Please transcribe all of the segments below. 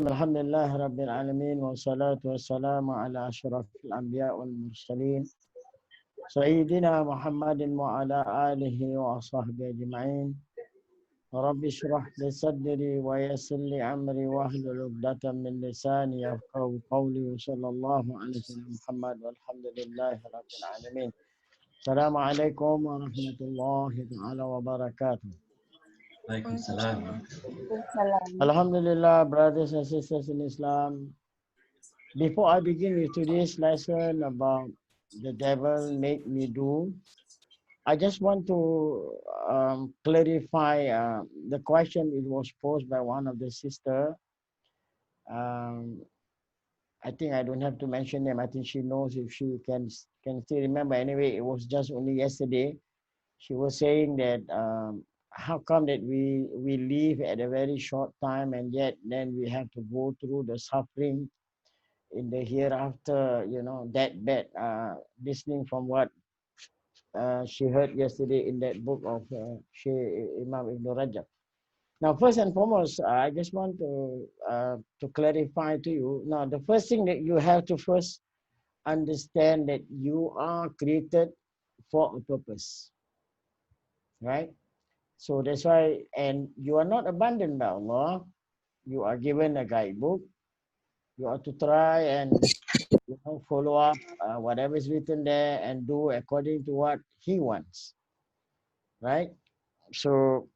الحمد لله رب العالمين والصلاة والسلام على أشرف الأنبياء والمرسلين سيدنا محمد وعلى آله وصحبه أجمعين. رب اشرح لي صدري ويسر لي أمري واحلل عقدة من لساني يفقهوا قولي وصلى الله على سيدنا محمد والحمد لله رب العالمين. السلام عليكم ورحمة الله تعالى وبركاته. Waalaikumsalam. Alhamdulillah, brothers and sisters in Islam. Before I begin with today's lesson about the devil make me do, I just want to clarify the question. It was posed by one of the sister. Um, I think I don't have to mention them. I think she knows if she can still remember. Anyway, it was just only yesterday. She was saying that how come that we live at a very short time and yet then we have to go through the suffering in the hereafter, that bad, listening from what she heard yesterday in that book of Imam Ibn Rajab. Now, first and foremost, I just want to clarify to you. Now, the first thing that you have to first understand that you are created for a purpose, right? So that's why, and you are not abandoned by Allah. You are given a guidebook. You are to try and follow up whatever is written there and do according to what He wants, right? So,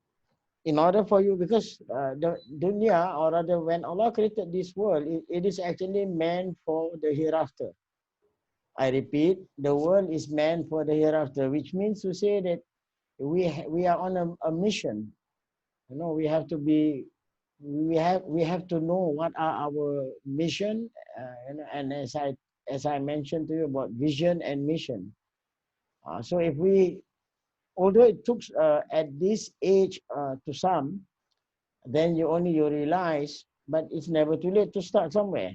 in order for you, because the dunya, or rather, when Allah created this world, it is actually meant for the hereafter. I repeat, the world is meant for the hereafter, which means to say that we are on a mission. We have to be, we have to know what are our mission, and as I mentioned to you about vision and mission. So if we, although it took at this age to some, then you realize, but it's never too late to start somewhere.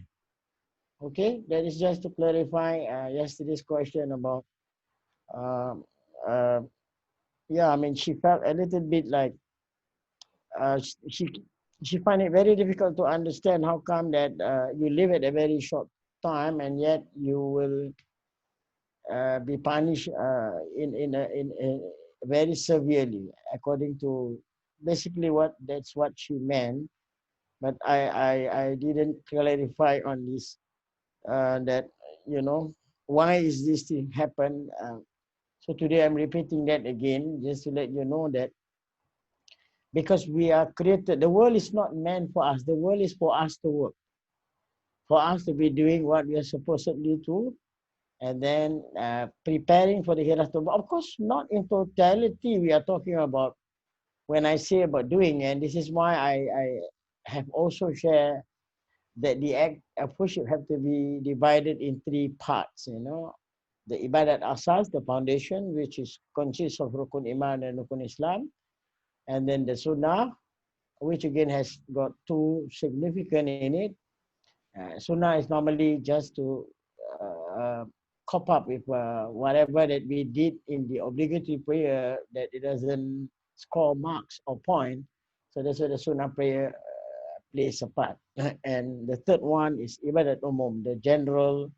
Okay, that is just to clarify yesterday's question about. Uh, uh, yeah, I mean, she felt a little bit like uh, she she find it very difficult to understand how come that you live at a very short time and yet you will be punished in very severely according to basically that's what she meant, but I didn't clarify on this that why is this thing happen. So today I'm repeating that again just to let you know that because we are created, the world is not meant for us. The world is for us to work, for us to be doing what we are supposedly to, and then preparing for the hereafter. But of course, not in totality. We are talking about when I say about doing, and this is why I have also shared that the act of worship have to be divided in three parts. The ibadat asas, the foundation, which is consists of rukun iman and rukun Islam, and then the sunnah, which again has got two significant in it. Sunnah is normally just to cop up with whatever that we did in the obligatory prayer that it doesn't score marks or point. So that's why the sunnah prayer plays a part. And the third one is ibadat umum, the general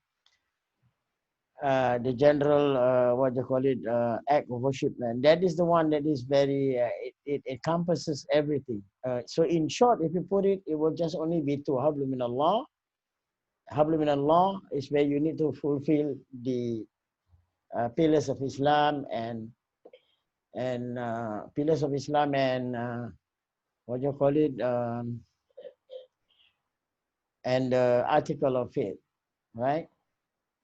what you call it, act of worship, and that is the one that is very it encompasses everything. So in short, if you put it, it will just only be two. Hablu min Allah. Hablu min Allah is where you need to fulfill the pillars of Islam and pillars of Islam and what you call it, and the article of faith, right?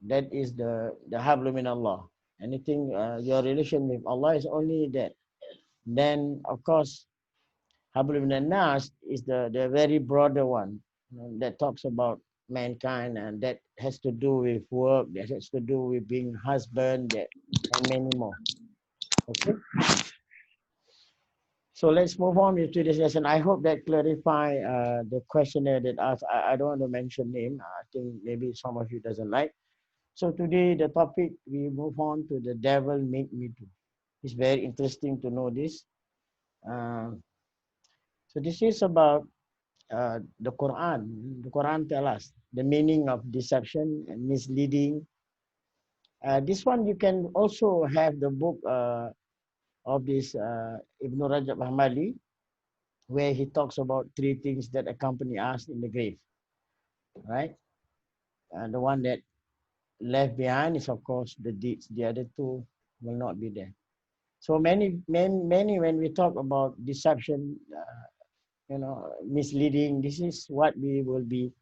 That is the hablu min Allah. Anything your relation with Allah is only that. Then of course hablu min nas is the very broader one, that talks about mankind, and that has to do with work, that has to do with being husband, that, and many more. Okay, so let's move on with today's lesson. I hope that clarify the questionnaire that asked. I don't want to mention name. I think maybe some of you doesn't like. So today the topic, we move on to the devil make me do. It's very interesting to know this. So this is about The Quran tell us the meaning of deception and misleading. This one you can also have the book of this Ibn Rajab Ahmadi, where he talks about three things that accompany us in the grave, right? The one that left behind is, of course, the deeds. The other two will not be there. So many, when we talk about deception, misleading, this is what we will be.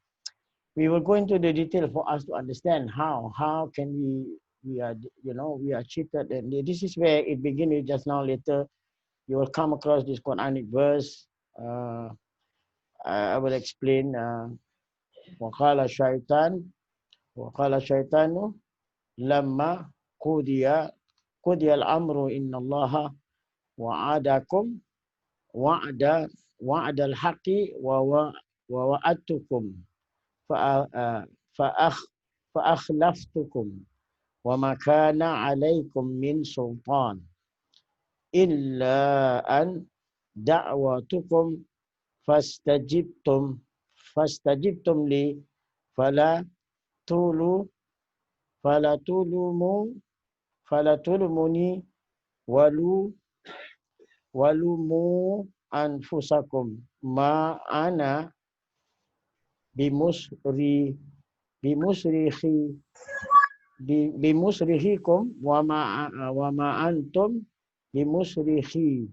We will go into the detail for us to understand how can we are, we are cheated, and this is where it begins with just now. Later, you will come across this Quranic verse. Uh, I will explain. وقال الشيطان وقال الشيطان لما قضي الأمر إن الله وعدكم وعد وعد الحق ووعدتكم فأخ فأخلفتكم وما كان عليكم من سلطان إلا أن دعوتكم فاستجبتم فاستجبتم لي فلا تولوا فلا تلوموا فلا تلوموني ولو ولوموا أنفسكم ما أنا بمصري بمصرخي بمصرخكم وما أنتم بمصرخي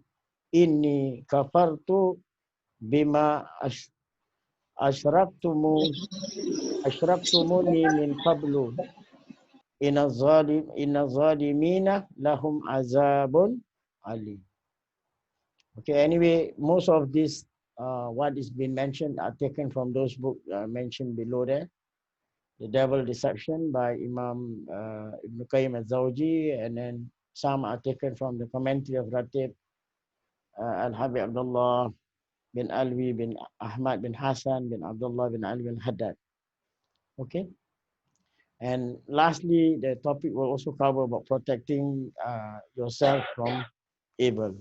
إني كفرت بما أشركتموني من قبل إن الظالمين لهم عذاب أليم. Okay, anyway, most of this, what is being mentioned, are taken from those books mentioned below there. The Devil Deception by Imam Ibn Qayyim al-Zawji, and then some are taken from the commentary of Ratib Al-Habib Abdullah bin Alwi bin Ahmad bin Hassan bin Abdullah bin Ali bin Haddad. Okay, and lastly, the topic will also cover about protecting yourself from evil.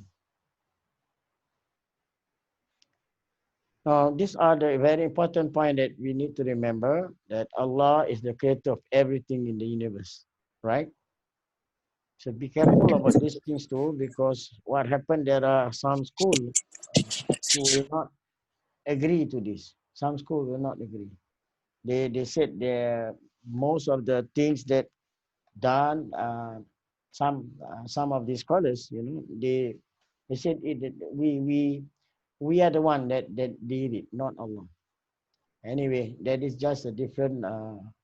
Now, these are the very important point that we need to remember, that Allah is the creator of everything in the universe, right? So be careful about these things too, because what happened, there are some schools who will not agree to this. Some schools will not agree. They said most of the things that done, some of these scholars, they said we are the one that did it, not Allah. Anyway, that is just a different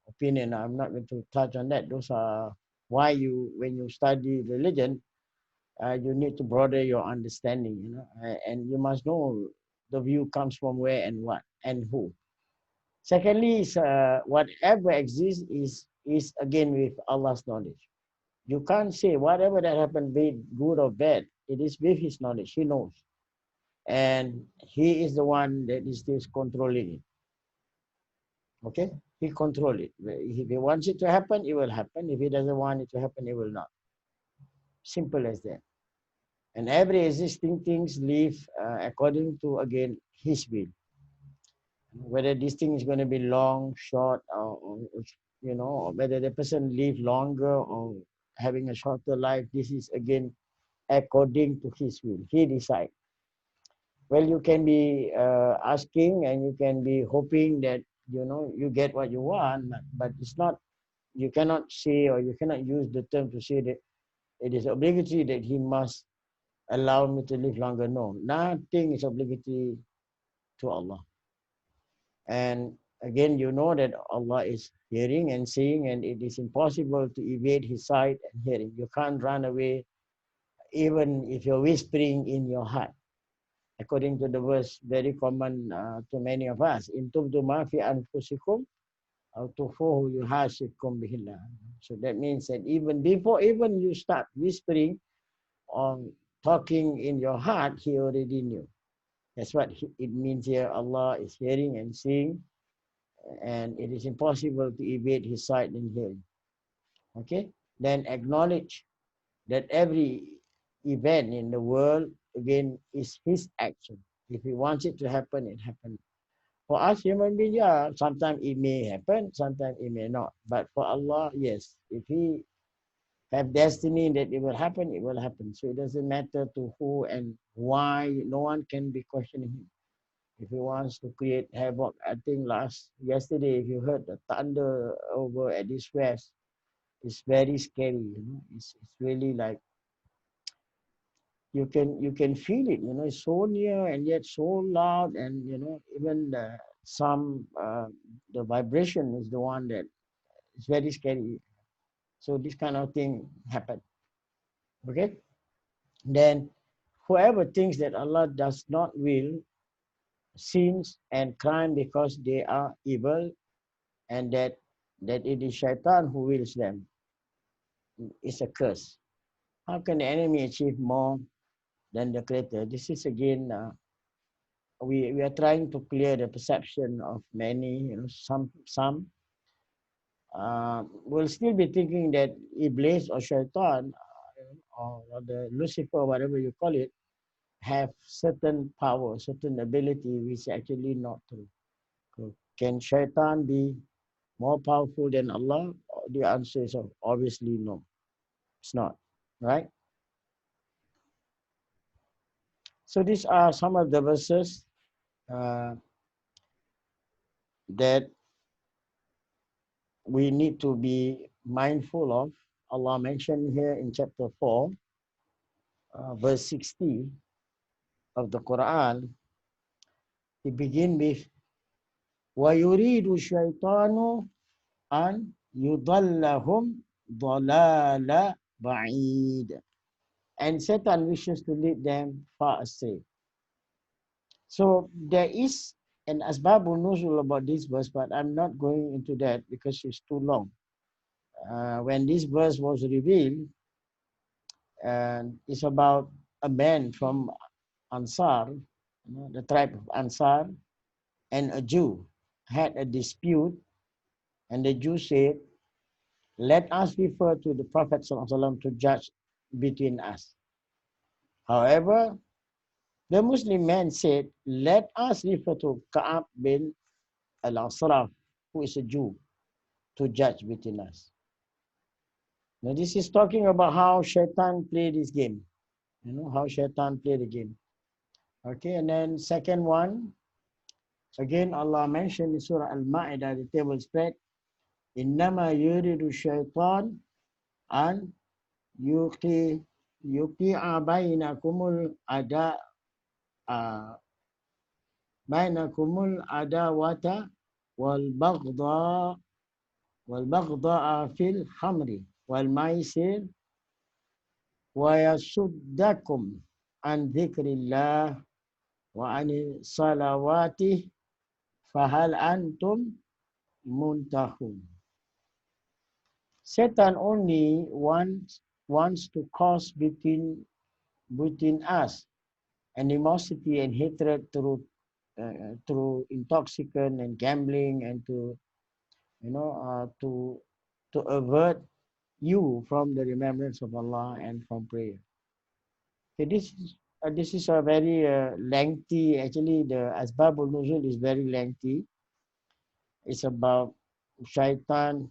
opinion. I'm not going to touch on that. Those are why when you study religion, you need to broaden your understanding, and you must know the view comes from where and what and who. Secondly, is whatever exists is again with Allah's knowledge. You can't say whatever that happened, be it good or bad. It is with His knowledge. He knows, and He is the one that is still controlling it. Okay, He controls it. If He wants it to happen, it will happen. If He doesn't want it to happen, it will not. Simple as that. And every existing things live according to, again, His will. Whether this thing is going to be long, short, or whether the person live longer or having a shorter life, this is again according to His will. He decides. Well, you can be asking and you can be hoping that you get what you want, but it's not. You cannot say, or you cannot use the term to say that it is obligatory that He must allow me to live longer. No, nothing is obligatory to Allah. And again, you know that Allah is hearing and seeing, and it is impossible to evade His sight and hearing. You can't run away, even if you're whispering in your heart. According to the verse, very common to many of us, in tubdu ma fi anfusikum aw tufuhu yuhasibkum bihillah. So that means that even before you start whispering or talking in your heart, He already knew. That's what it means here. Allah is hearing and seeing, and it is impossible to evade His sight and hearing. Okay? Then acknowledge that every event in the world, again, is His action. If He wants it to happen, it happens. For us human beings, yeah, sometimes it may happen, sometimes it may not. But for Allah, yes, if He have destiny that it will happen, it will happen. So it doesn't matter to who and why. No one can be questioning Him. If He wants to create havoc, I think yesterday, if you heard the thunder over at this west, it's very scary. It's really like you can feel it. It's so near and yet so loud, and even the vibration is the one that is very scary. So this kind of thing happen. Okay, then whoever thinks that Allah does not will sins and crime because they are evil, and that it is shaitan who wills them, is a curse. How can the enemy achieve more than the creator? This is again, we are trying to clear the perception of many. Some will still be thinking that Iblis or shaitan, or the Lucifer, whatever you call it, have certain power, certain ability, which is actually not true. So can shaitan be more powerful than Allah? The answer is obviously no. It's not, right? So these are some of the verses uh, that we need to be mindful of. Allah mentioned here in chapter 4, verse 60 of the Quran. He begin with وَيُرِيدُ الشَّيْطَانُ أَنْ يُضَلَّهُمْ ضَلَالًا بَعِيدًا. And Satan wishes to lead them far astray. So there is an asbabul nuzul about this verse, but I'm not going into that because it's too long. When this verse was revealed, and it's about a man from Ansar, the tribe of Ansar, and a Jew had a dispute, and the Jew said, "Let us refer to the Prophet ﷺ to judge between us." However, the Muslim man said, "Let us refer to Ka'ab bin al-Asraf, who is a Jew, to judge between us." Now, this is talking about how Shaitan played this game. How Shaitan played the game. Okay, and then second one, again, Allah mentioned in Surah Al-Ma'idah, the table spread, "Innama yuridu shaitan an yuqi'a bainakumul uh, adawata wal baghdha fil hamri wal maisir wa yasuddakum an dhikrillah wa anil salawati fahal antum muntahun." Satan only wants to cause between us animosity and hatred through intoxicant and gambling, and to avert you from the remembrance of Allah and from prayer. Okay, this is a very lengthy. Actually, the Asbabul Nuzul is very lengthy. It's about shaitan.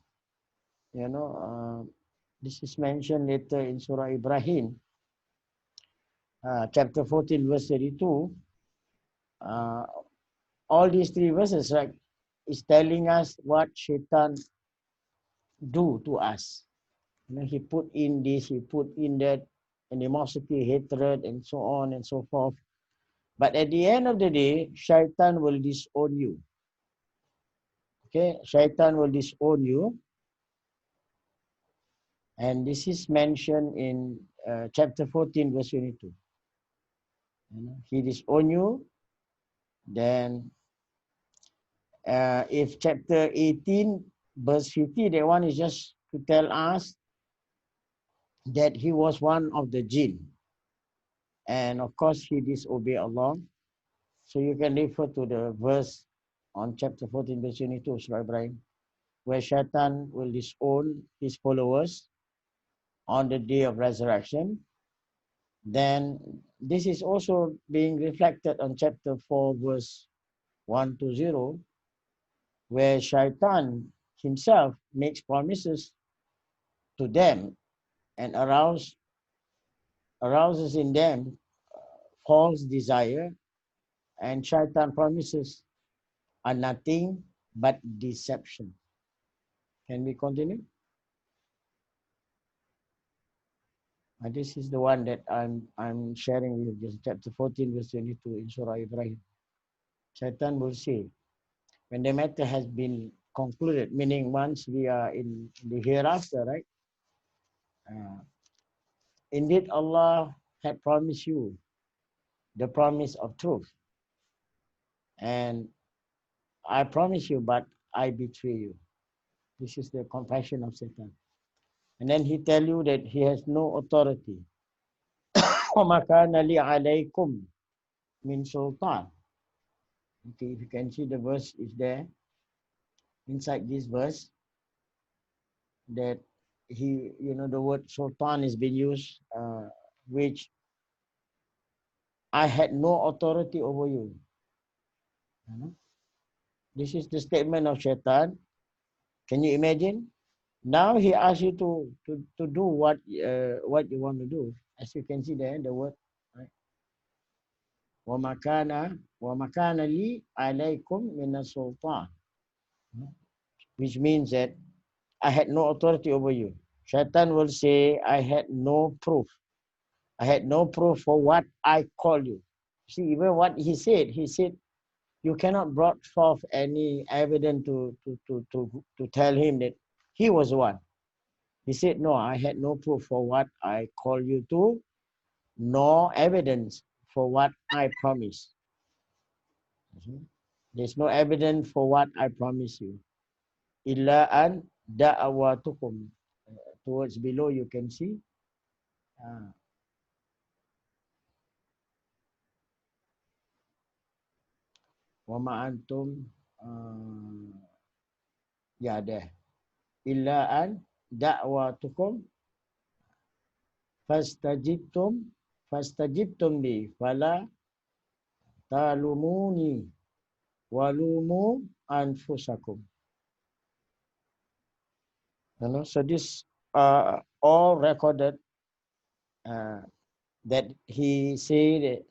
This is mentioned later in Surah Ibrahim, chapter 14, verse 32. Uh, all these three verses, right, is telling us what shaitan do to us. He put in this, he put in that, animosity, hatred, and so on and so forth. But at the end of the day, shaitan will disown you. Okay, shaitan will disown you. And this is mentioned in chapter 14, verse 22. He disown you. Then if chapter 18, verse 50, that one is just to tell us that he was one of the jinn. And of course, he disobeyed Allah. So you can refer to the verse on chapter 14, verse 22, Surah Ibrahim, where Shaitan will disown his followers on the day of resurrection. Then this is also being reflected on chapter 4, verse 120, where Shaitan himself makes promises to them and arouses in them false desire, and Shaitan promises are nothing but deception. Can we continue? This is the one that I'm sharing with you, chapter 14, verse 22 in Surah Ibrahim. Shaitan will say, when the matter has been concluded, meaning once we are in the hereafter, right? Indeed, Allah had promised you the promise of truth. And I promise you, but I betray you. This is the compassion of Satan. And then he tell you that he has no authority. وَمَا كَانَ لِي عَلَيْكُمْ مِنْ سُلْطَانٍ. Okay, if you can see the verse is there. Inside this verse, that the word sultan is being used, which I had no authority over you. This is the statement of Shaitan. Can you imagine? Now he asks you to do what you want to do. As you can see there, the word, right? وَمَا كَانَ لِي عَلَيْكُمْ مِنَ السُّلْطَانِ, which means that I had no authority over you. Shaitan will say, I had no proof. I had no proof for what I call you. See, even what he said, you cannot brought forth any evidence to tell him that he was the one. He said, no, I had no proof for what I call you to, no evidence for what I promise. There's no evidence for what I promise you. Illa an da'awatukum. Towards below you can see. Wama antum. Ya there. Illa an da'awatukum. Fastajibtum bi. Fala talumuni walumu anfusakum. So this all recorded that he said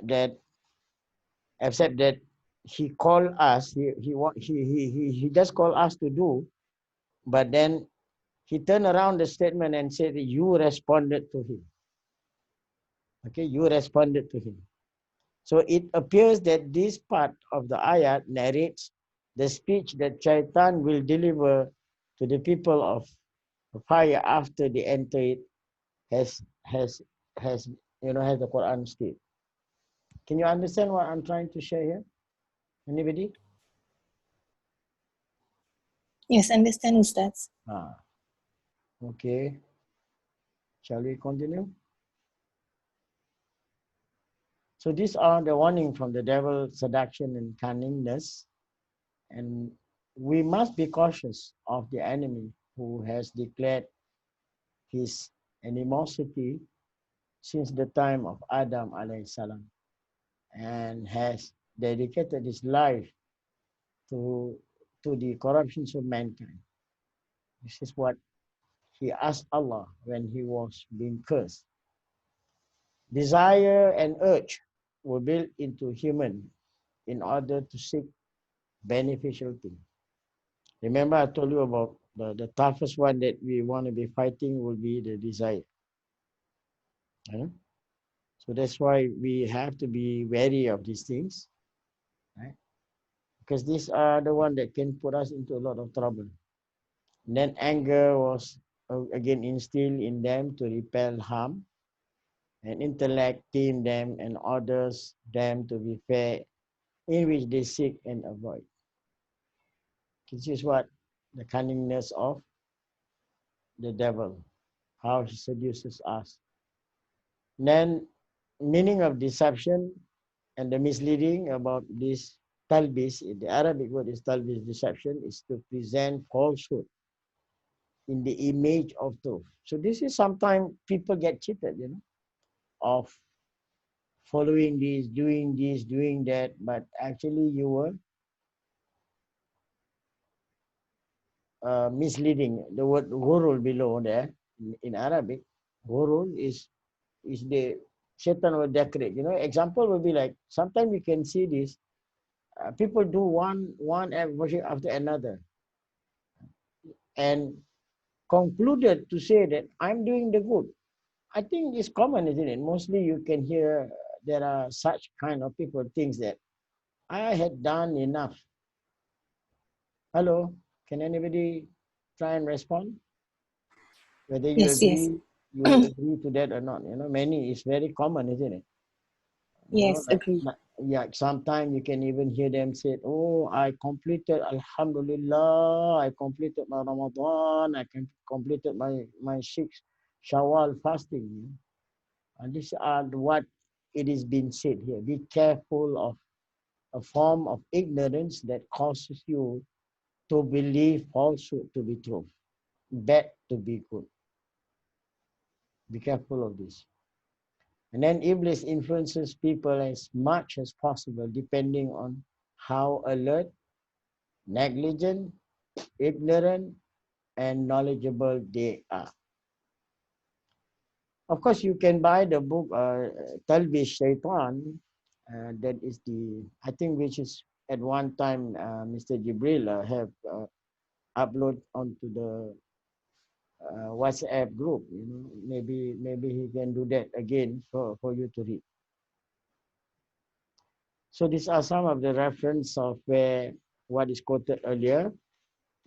that except that he called us, he just called us to do, but then he turned around the statement and said that you responded to him. Okay, you responded to him. So it appears that this part of the ayat narrates the speech that Shaitan will deliver to the people of fire after they enter it, has the Quran state. Can you understand what I'm trying to share here? Anybody? Yes, understand, Ustaz. Okay. Shall we continue? So these are the warning from the devil, seduction and cunningness. And we must be cautious of the enemy who has declared his animosity since the time of Adam alayhi salam and has dedicated his life to the corruptions of mankind. This is what he asked Allah when he was being cursed. Desire and urge were built into human in order to seek beneficial things. Remember I told you about the toughest one that we want to be fighting will be the desire. So that's why we have to be wary of these things, right? Because these are the ones that can put us into a lot of trouble. And then anger was again instilled in them to repel harm, and intellect tamed them and orders them to be fair, in which they seek and avoid. This is what the cunningness of the devil, how he seduces us. Then meaning of deception and the misleading about this talbis, the Arabic word is talbis, deception, is to present falsehood in the image of truth. So this is sometimes people get cheated, of following this, doing that, but actually you were misleading. The word ghurur below there in Arabic, ghurur is the Satan will decorate. You know, example will be like sometimes we can see this. People do one act worship after another, and concluded to say that I'm doing the good. I think it's common, isn't it? Mostly you can hear there are such kind of people thinks that I had done enough. Hello, can anybody try and respond? Whether Yes, yes. you agree to that or not. You know, many is very common, isn't it? You know, Yes, agree. yeah, sometimes you can even hear them say, oh, I completed, Alhamdulillah, I completed my Ramadan, I can completed my 6 Shawwal fasting. And these are what it is being said here. Be careful of a form of ignorance that causes you to believe falsehood to be true, bad to be good. Be careful of this. And then Iblis influences people as much as possible, depending on how alert, negligent, ignorant, and knowledgeable they are. Of course, you can buy the book Talbish Shaitan. That is I think, which is at one time Mr. Jibril have upload onto the WhatsApp group. You know, maybe he can do that again for you to read. So these are some of the reference of where what is quoted earlier.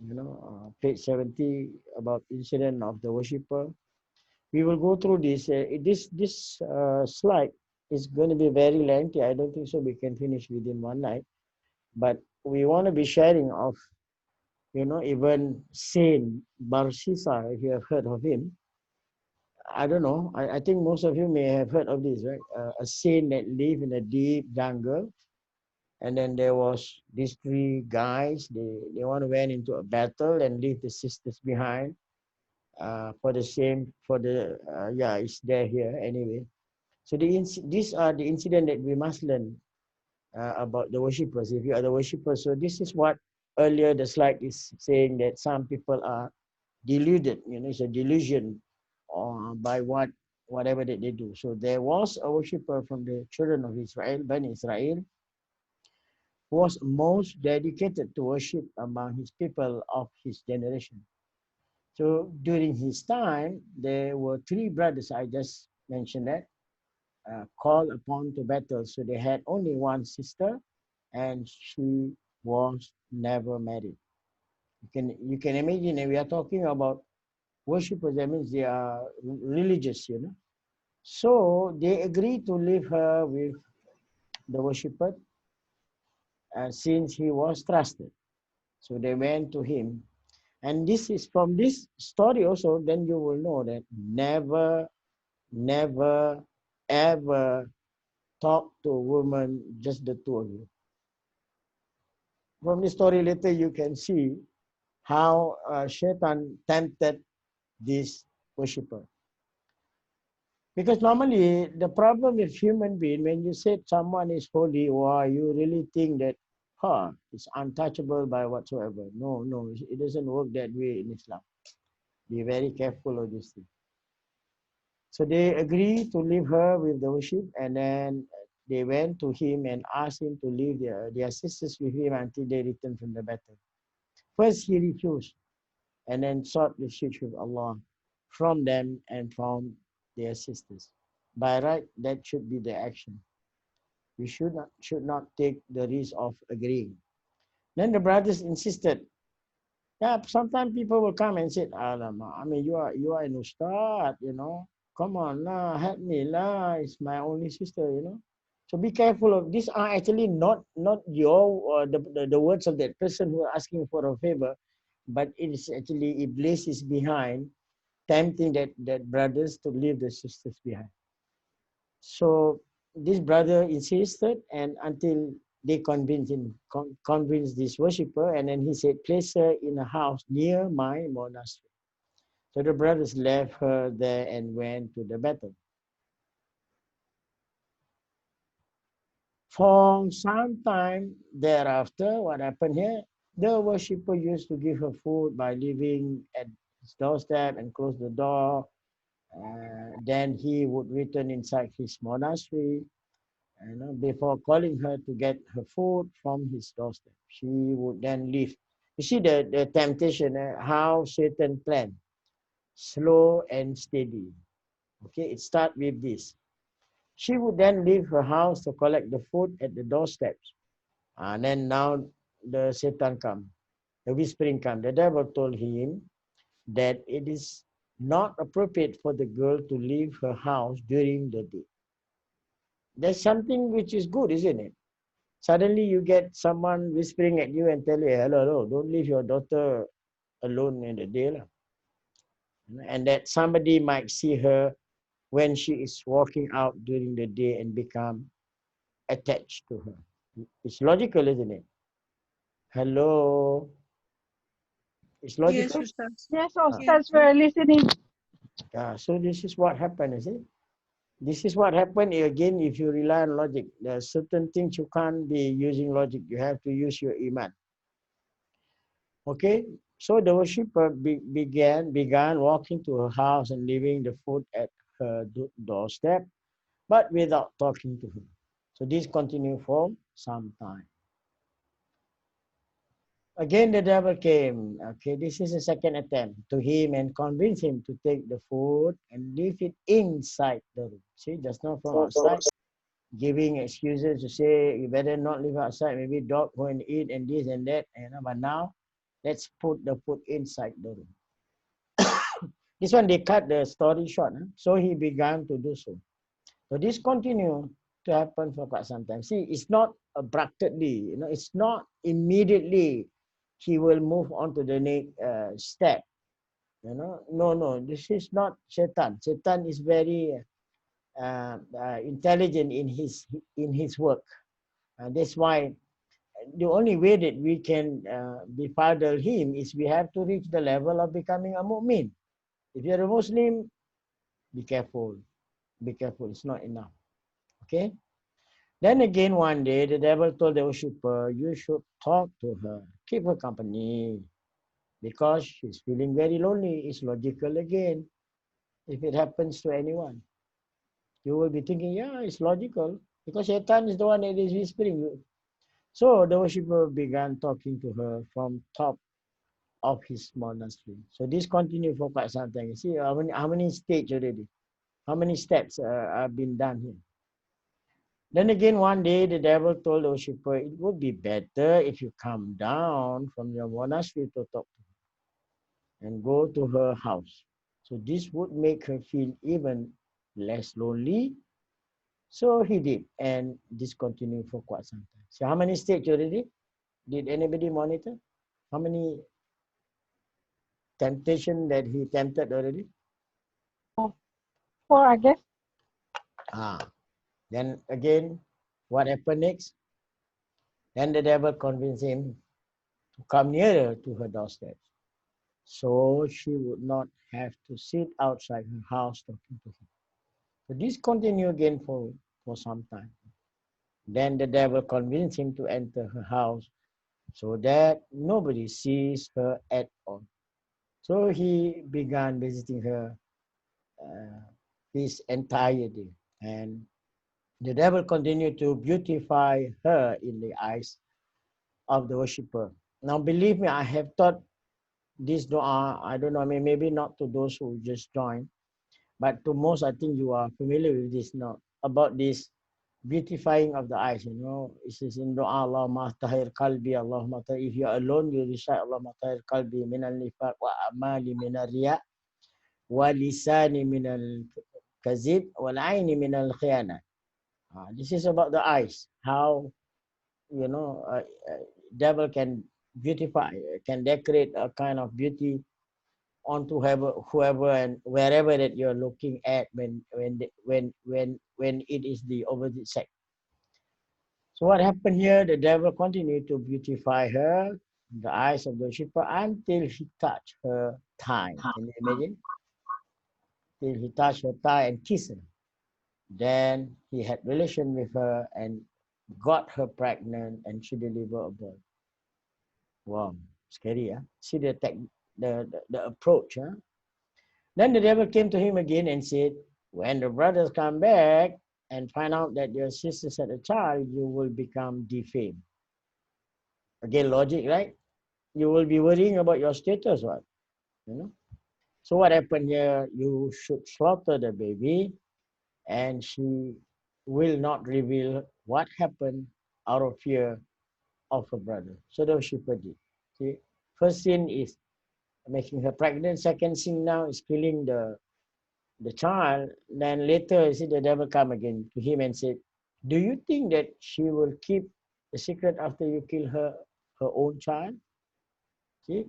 You know, page 70 about incident of the worshipper. We will go through this. This slide is going to be very lengthy. I don't think so we can finish within one night. But we want to be sharing of, you know, even Saint Barsisa, if you have heard of him. I don't know. I think most of you may have heard of this, right? A saint that lived in a deep jungle. And then there was these 3 guys. They want to went into a battle and leave the sisters behind. For the same, for the, yeah, it's there here anyway. So these are the incident that we must learn about the worshippers, if you are the worshippers. So this is what earlier the slide is saying, that some people are deluded, you know, it's a delusion by whatever that they do. So there was a worshipper from the children of Israel, Bani Israel, who was most dedicated to worship among his people of his generation. So during his time, there were 3 brothers, I just mentioned that, called upon to battle. So they had only one sister, and she was never married. You can imagine, we are talking about worshippers. That means they are religious, you know. So they agreed to leave her with the worshipper, since he was trusted. So they went to him, and this is from this story also. Then you will know that never, ever talk to a woman, just the 2 of you. From the story later, you can see how Shaitan tempted this worshipper. Because normally, the problem with human being, when you say someone is holy, wow, you really think that, it's untouchable by whatsoever. No, it doesn't work that way in Islam. Be very careful of this thing. So they agreed to leave her with the worship, and then they went to him and asked him to leave their sisters with him until they return from the battle. First, he refused, and then sought refuge with Allah from them and from their sisters. By right, that should be the action. We should not take the risk of agreeing. Then the brothers insisted. Yeah, sometimes people will come and say, Alamak, I mean, you are an ustad, you know. Come on lah, help me lah. It's my only sister, you know. So be careful of these. Are actually not your the words of that person who are asking for a favor, but it is actually Iblis is behind, tempting that brothers to leave the sisters behind. So this brother insisted, and until they convinced this worshipper, and then he said, place her in a house near my monastery. So the brothers left her there and went to the battle. For some time thereafter, what happened here? The worshipper used to give her food by leaving at his doorstep and close the door. Then he would return inside his monastery, before calling her to get her food from his doorstep. She would then leave. You see the temptation, how Satan planned, slow and steady. Okay, it starts with this. She would then leave her house to collect the food at the doorsteps. And then now the Satan come, the whispering come. The devil told him that it is not appropriate for the girl to leave her house during the day. There's something which is good, isn't it? Suddenly you get someone whispering at you and tell you, hello, hello, don't leave your daughter alone in the day. And that somebody might see her when she is walking out during the day and become attached to her. It's logical, isn't it? Hello. It's Yes, logical. Ustaz. Yes, Ah, Ustaz, we're listening. yeah, so this is what happened, is it? This is what happened again if you rely on logic. There are certain things you can't be using logic. You have to use your iman. Okay, so the worshipper began walking to her house and leaving the food at her doorstep, but without talking to her. So this continued for some time. Again, the devil came. Okay, this is a second attempt to him and convince him to take the food and leave it inside the room. See, just not from outside, giving excuses to say you better not leave outside. Maybe dog go and eat and this and that. But now, let's put the food inside the room. This one they cut the story short. So he began to do so. So this continued to happen for quite some time. See, it's not abruptly, it's not immediately he will move on to the next step. No, this is not Shaitan. Shaitan is very intelligent in his work. And that's why the only way that we can befuddle him is we have to reach the level of becoming a mu'min. If you're a Muslim, be careful. Be careful. It's not enough. Okay? Then again, one day, the devil told the worshipper, you should talk to her, keep her company, because she's feeling very lonely. It's logical again. If it happens to anyone, you will be thinking, yeah, it's logical, because Shaitan is the one that is whispering you. So the worshipper began talking to her from top of his monastery. So this continued for quite some time. You see how many stages already? How many steps have been done here? Then again, one day the devil told the worshipper, it would be better if you come down from your monastery to talk to her and go to her house. So this would make her feel even less lonely. So he did, and this continued for quite some time. So how many stages already? Did anybody monitor? How many temptation that he tempted already? 4, I guess. Then again, what happened next? Then the devil convinced him to come nearer to her doorstep, so she would not have to sit outside her house talking to him. So this continued again for some time. Then the devil convinced him to enter her house so that nobody sees her at all. So he began visiting her this entire day. And the devil continued to beautify her in the eyes of the worshipper. Now, believe me, I have taught this dua, I don't know, maybe not to those who just joined, but to most, I think you are familiar with this now, about this beautifying of the eyes. It says in dua, Allahumma tahir qalbi, Allahumma tahir. If you're alone, you recite Allahumma tahir qalbi minal nifaq wa amali minal riya wa lisani minal kazib wal aini minal khiyana. This is about the eyes, how, devil can beautify, can decorate a kind of beauty onto whoever and wherever that you're looking at when it is the opposite sex. So what happened here? The devil continued to beautify her, the eyes of the worshipper, until he touched her thigh. Can you imagine? Till he touched her thigh and kissed her. Then he had relation with her, and got her pregnant, and she delivered a boy. Wow, scary, huh? See the approach, huh? Then the devil came to him again and said, when the brothers come back and find out that your sisters had a child, you will become defamed. Again, logic, right? You will be worrying about your status, what? You know? So what happened here? You should slaughter the baby, and she will not reveal what happened out of fear of her brother. So the worshipper did. See, first sin is making her pregnant. Second sin now is killing the child. Then later, you see, the devil come again to him and said, "Do you think that she will keep the secret after you kill her own child?" See,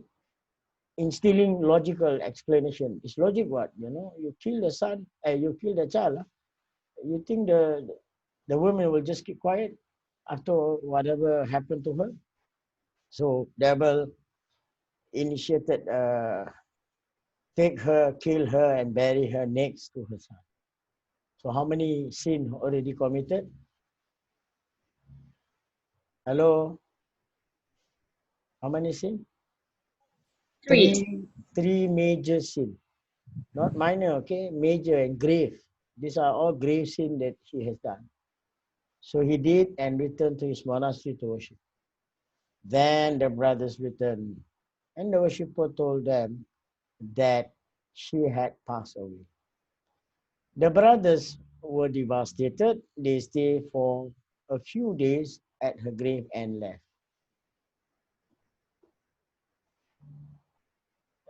instilling logical explanation. It's logic what? You know, you kill the son, you kill the child. You think the woman will just keep quiet after whatever happened to her? So devil initiated, take her, kill her, and bury her next to her son. So how many sin already committed? Hello, how many sin? Three. Three major sin, not minor. Okay, major and grave. These are all grave sin that he has done. So he did and returned to his monastery to worship. Then the brothers returned, and the worshipper told them that she had passed away. The brothers were devastated. They stayed for a few days at her grave and left.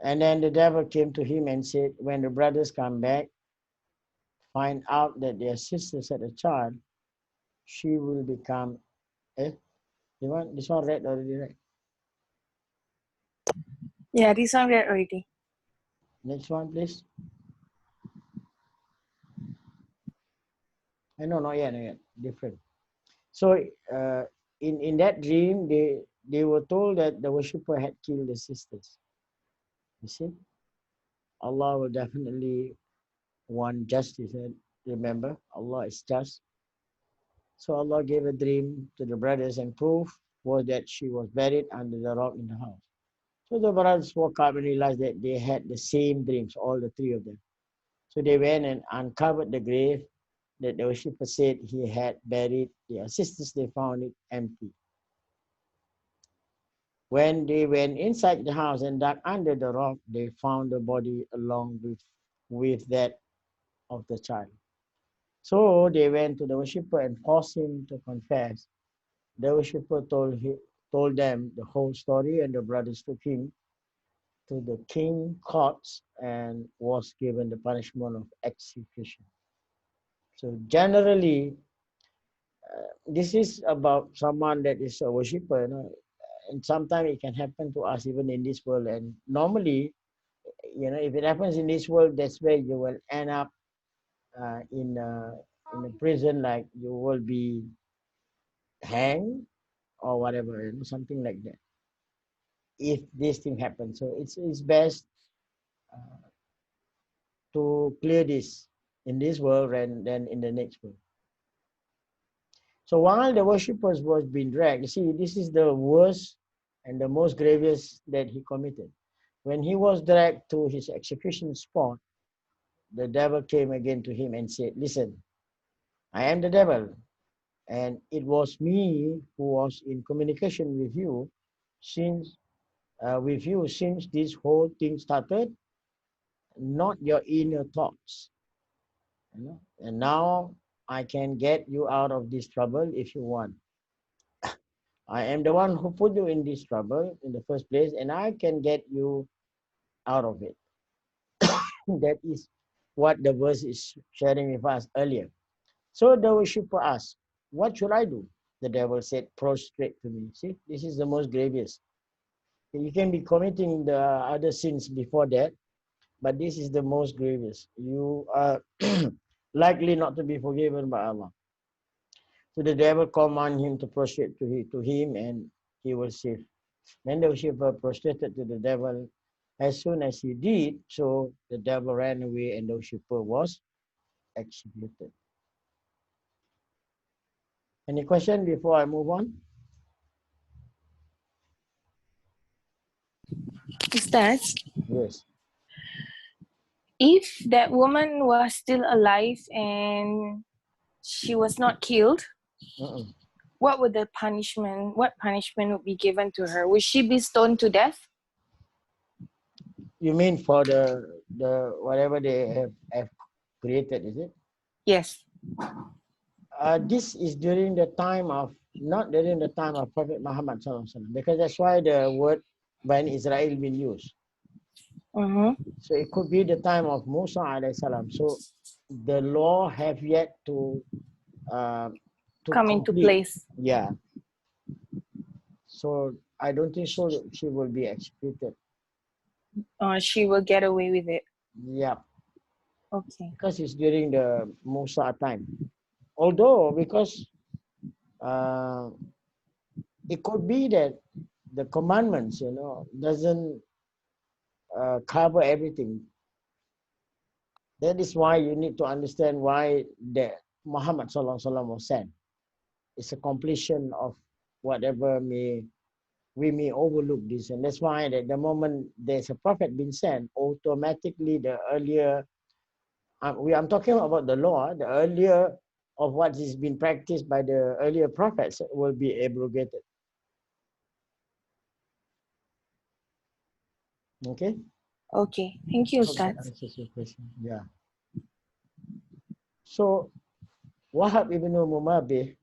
And then the devil came to him and said, when the brothers come back, find out that their sisters had a child, she will become, this one read already, right? Yeah, this one read already. Next one, please. No, not yet, not yet. Different. So in that dream, they were told that the worshipper had killed the sisters. You see, Allah will definitely want justice. And remember, Allah is just. So Allah gave a dream to the brothers, and proof was that she was buried under the rock in the house. So the brothers woke up and realized that they had the same dreams, all the three of them. So they went and uncovered the grave that the worshipper said he had buried their sisters. They found it empty. When they went inside the house and dug under the rock, they found the body along with that of the child. So they went to the worshipper and forced him to confess. The worshipper told them the whole story, and the brothers took him to the king courts and was given the punishment of execution. So generally, this is about someone that is a worshipper, you know, and sometimes it can happen to us even in this world. And normally, you know, if it happens in this world, that's where you will end up in a prison, like you will be hanged or whatever, you know, something like that. If this thing happens, so it's best uh, to clear this in this world and then in the next world. So while the worshippers was being dragged, you see, this is the worst and the most grievous that he committed. When he was dragged to his execution spot, the devil came again to him and said, listen, I am the devil, and it was me who was in communication since with you since this whole thing started, not your inner thoughts. You know? And now I can get you out of this trouble if you want. I am the one who put you in this trouble in the first place, and I can get you out of it. That is what the verse is sharing with us earlier. So the worshipper asked, what should I do? The devil said, prostrate to me. See, this is the most grievous. You can be committing the other sins before that, but this is the most grievous. You are likely not to be forgiven by Allah. So the devil command him to prostrate to him, and he will save. Then the worshipper prostrated to the devil. As soon as he did so, the devil ran away and the worshipper was executed. Any question before I move on? Ustaz, Yes. if that woman was still alive and she was not killed, Mm-mm. what punishment would be given to her? Would she be stoned to death? You mean for the whatever they have created, is it? Yes. This is during the time of, not during the time of Prophet Muhammad Sallallahu Alaihi Wasallam, because that's why the word Bani Israel been used. Mm-hmm. So it could be the time of Musa alayhi salam. So the law have yet uh, to Come into complete. place. Yeah. So I don't think so that she will be executed. She will get away with it. Yeah, Okay. because it's during the Musa time. Although because it could be that the commandments, doesn't cover everything. That is why you need to understand why the Muhammad Sallallahu Alaihi Wasallam was sent. It's a completion of whatever we may overlook this, and that's why that the moment there's a prophet being sent, automatically the earlier I'm talking about the law, the earlier of what is been practiced by the earlier prophets will be abrogated. Okay. Okay. Thank you, Hope that Ustaz. answers your question. Yeah. So Wahab ibn Mumabih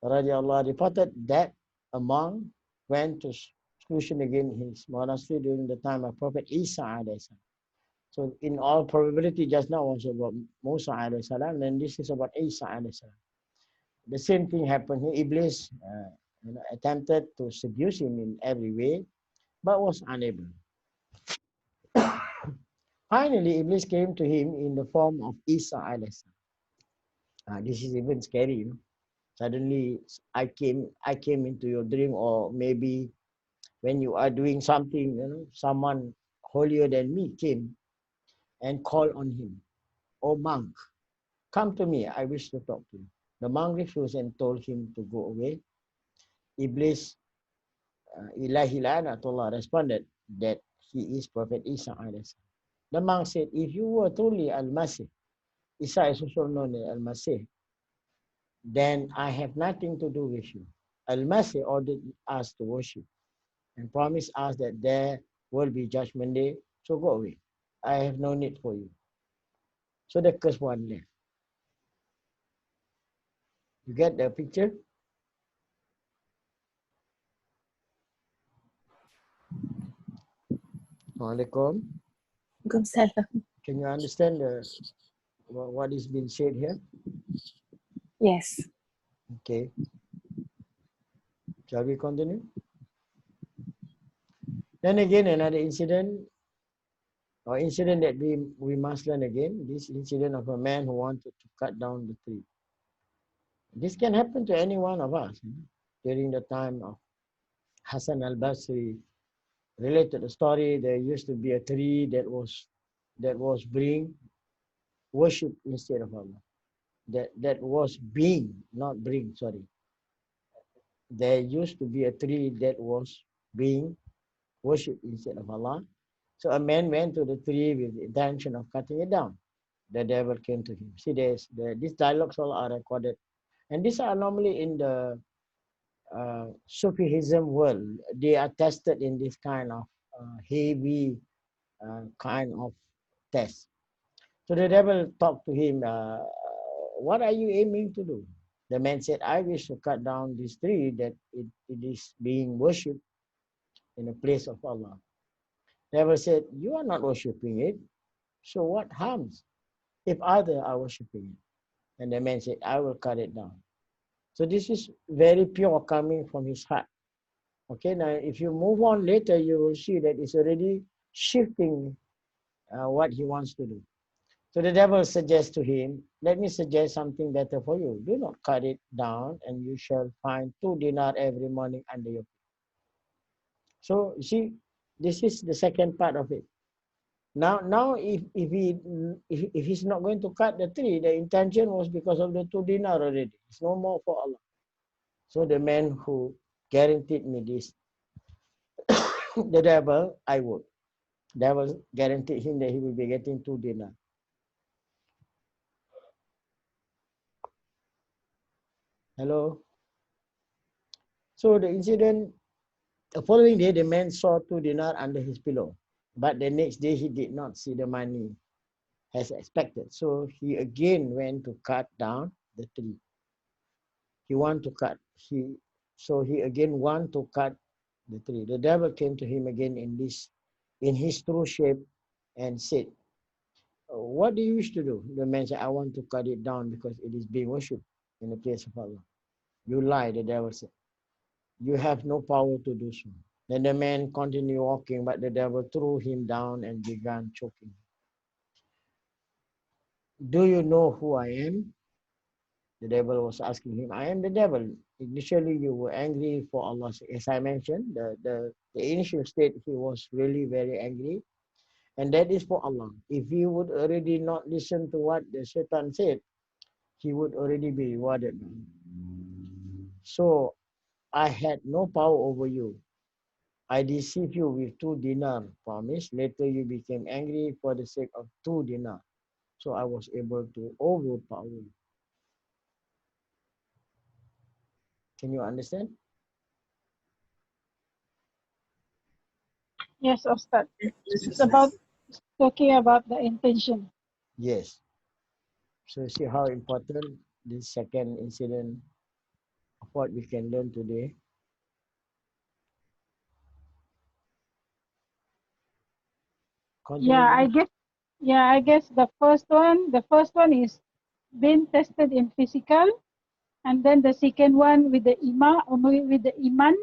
radiallahu reported that a monk went to exclusion again his monastery during the time of Prophet Isa alayhi salam. So in all probability, just now was about Musa alayhi salam, and this is about Isa alayhi salam. The same thing happened here. Iblis attempted to seduce him in every way, but was unable. Finally, Iblis came to him in the form of Isa alayhi salam. This is even scary, Suddenly, I came into your dream, or maybe when you are doing something, someone holier than me came and called on him. Oh monk, come to me, I wish to talk to you. The monk refused and told him to go away. Iblis, Ilahi La'anatullah, responded that he is Prophet Isa alayhi salam. The monk said, if you were truly Al-Masih, Isa is also known as Al-Masih, then I have nothing to do with you. Al-Masih ordered us to worship and promised us that there will be judgment day, so go away. I have no need for you. So the cursed one left. You get the picture? Alaikum. Waalaikumsalam. Can you understand what is being said here? Yes. Okay. Shall we continue? Then again, another incident that we must learn again. This incident of a man who wanted to cut down the tree. This can happen to any one of us. During the time of Hassan al-Basri, related the story, there used to be a tree that was being worship instead of Allah. That was being, not bring, sorry. There used to be a tree that was being worshipped instead of Allah. So a man went to the tree with the intention of cutting it down. The devil came to him. See, these dialogues all are recorded. And these are normally in the Sufism world. They are tested in this kind of heavy kind of test. So the devil talked to him, what are you aiming to do? The man said, I wish to cut down this tree that it is being worshipped in the place of Allah. The devil said, you are not worshipping it. So what harms if others are worshipping it? And the man said, I will cut it down. So this is very pure coming from his heart. Okay, now if you move on later, you will see that it's already shifting what he wants to do. So the devil suggests to him, let me suggest something better for you. Do not cut it down and you shall find 2 dinar every morning under your feet. So you see, this is the second part of it. Now if he's not going to cut the tree, the intention was because of the 2 dinar already. It's no more for Allah. So the man who guaranteed me this, the devil, I would. Devil guaranteed him that he will be getting 2 dinar. Hello. So the incident, the following day, the man saw 2 dinar under his pillow. But the next day, he did not see the money as expected. So he again went to cut down the tree. He want to cut. So he again want to cut the tree. The devil came to him again in his true shape, and said, "What do you wish to do?" The man said, "I want to cut it down because it is being worshipped in the place of Allah." "You lie," the devil said. "You have no power to do so." Then the man continued walking, but the devil threw him down and began choking. "Do you know who I am?" The devil was asking him. "I am the devil." Initially, you were angry for Allah. As I mentioned, the initial state, he was really very angry. And that is for Allah. If he would already not listen to what the shaitan said, he would already be rewarded. "So I had no power over you. I deceived you with 2 dinar promise. Later you became angry for the sake of 2 dinar. So I was able to overpower you." Can you understand? Yes, Ustaz. It's about talking about the intention. Yes. So you see how important this second incident of what we can learn today. Yeah, Continue. I guess the first one is being tested in physical, and then the second one with the iman,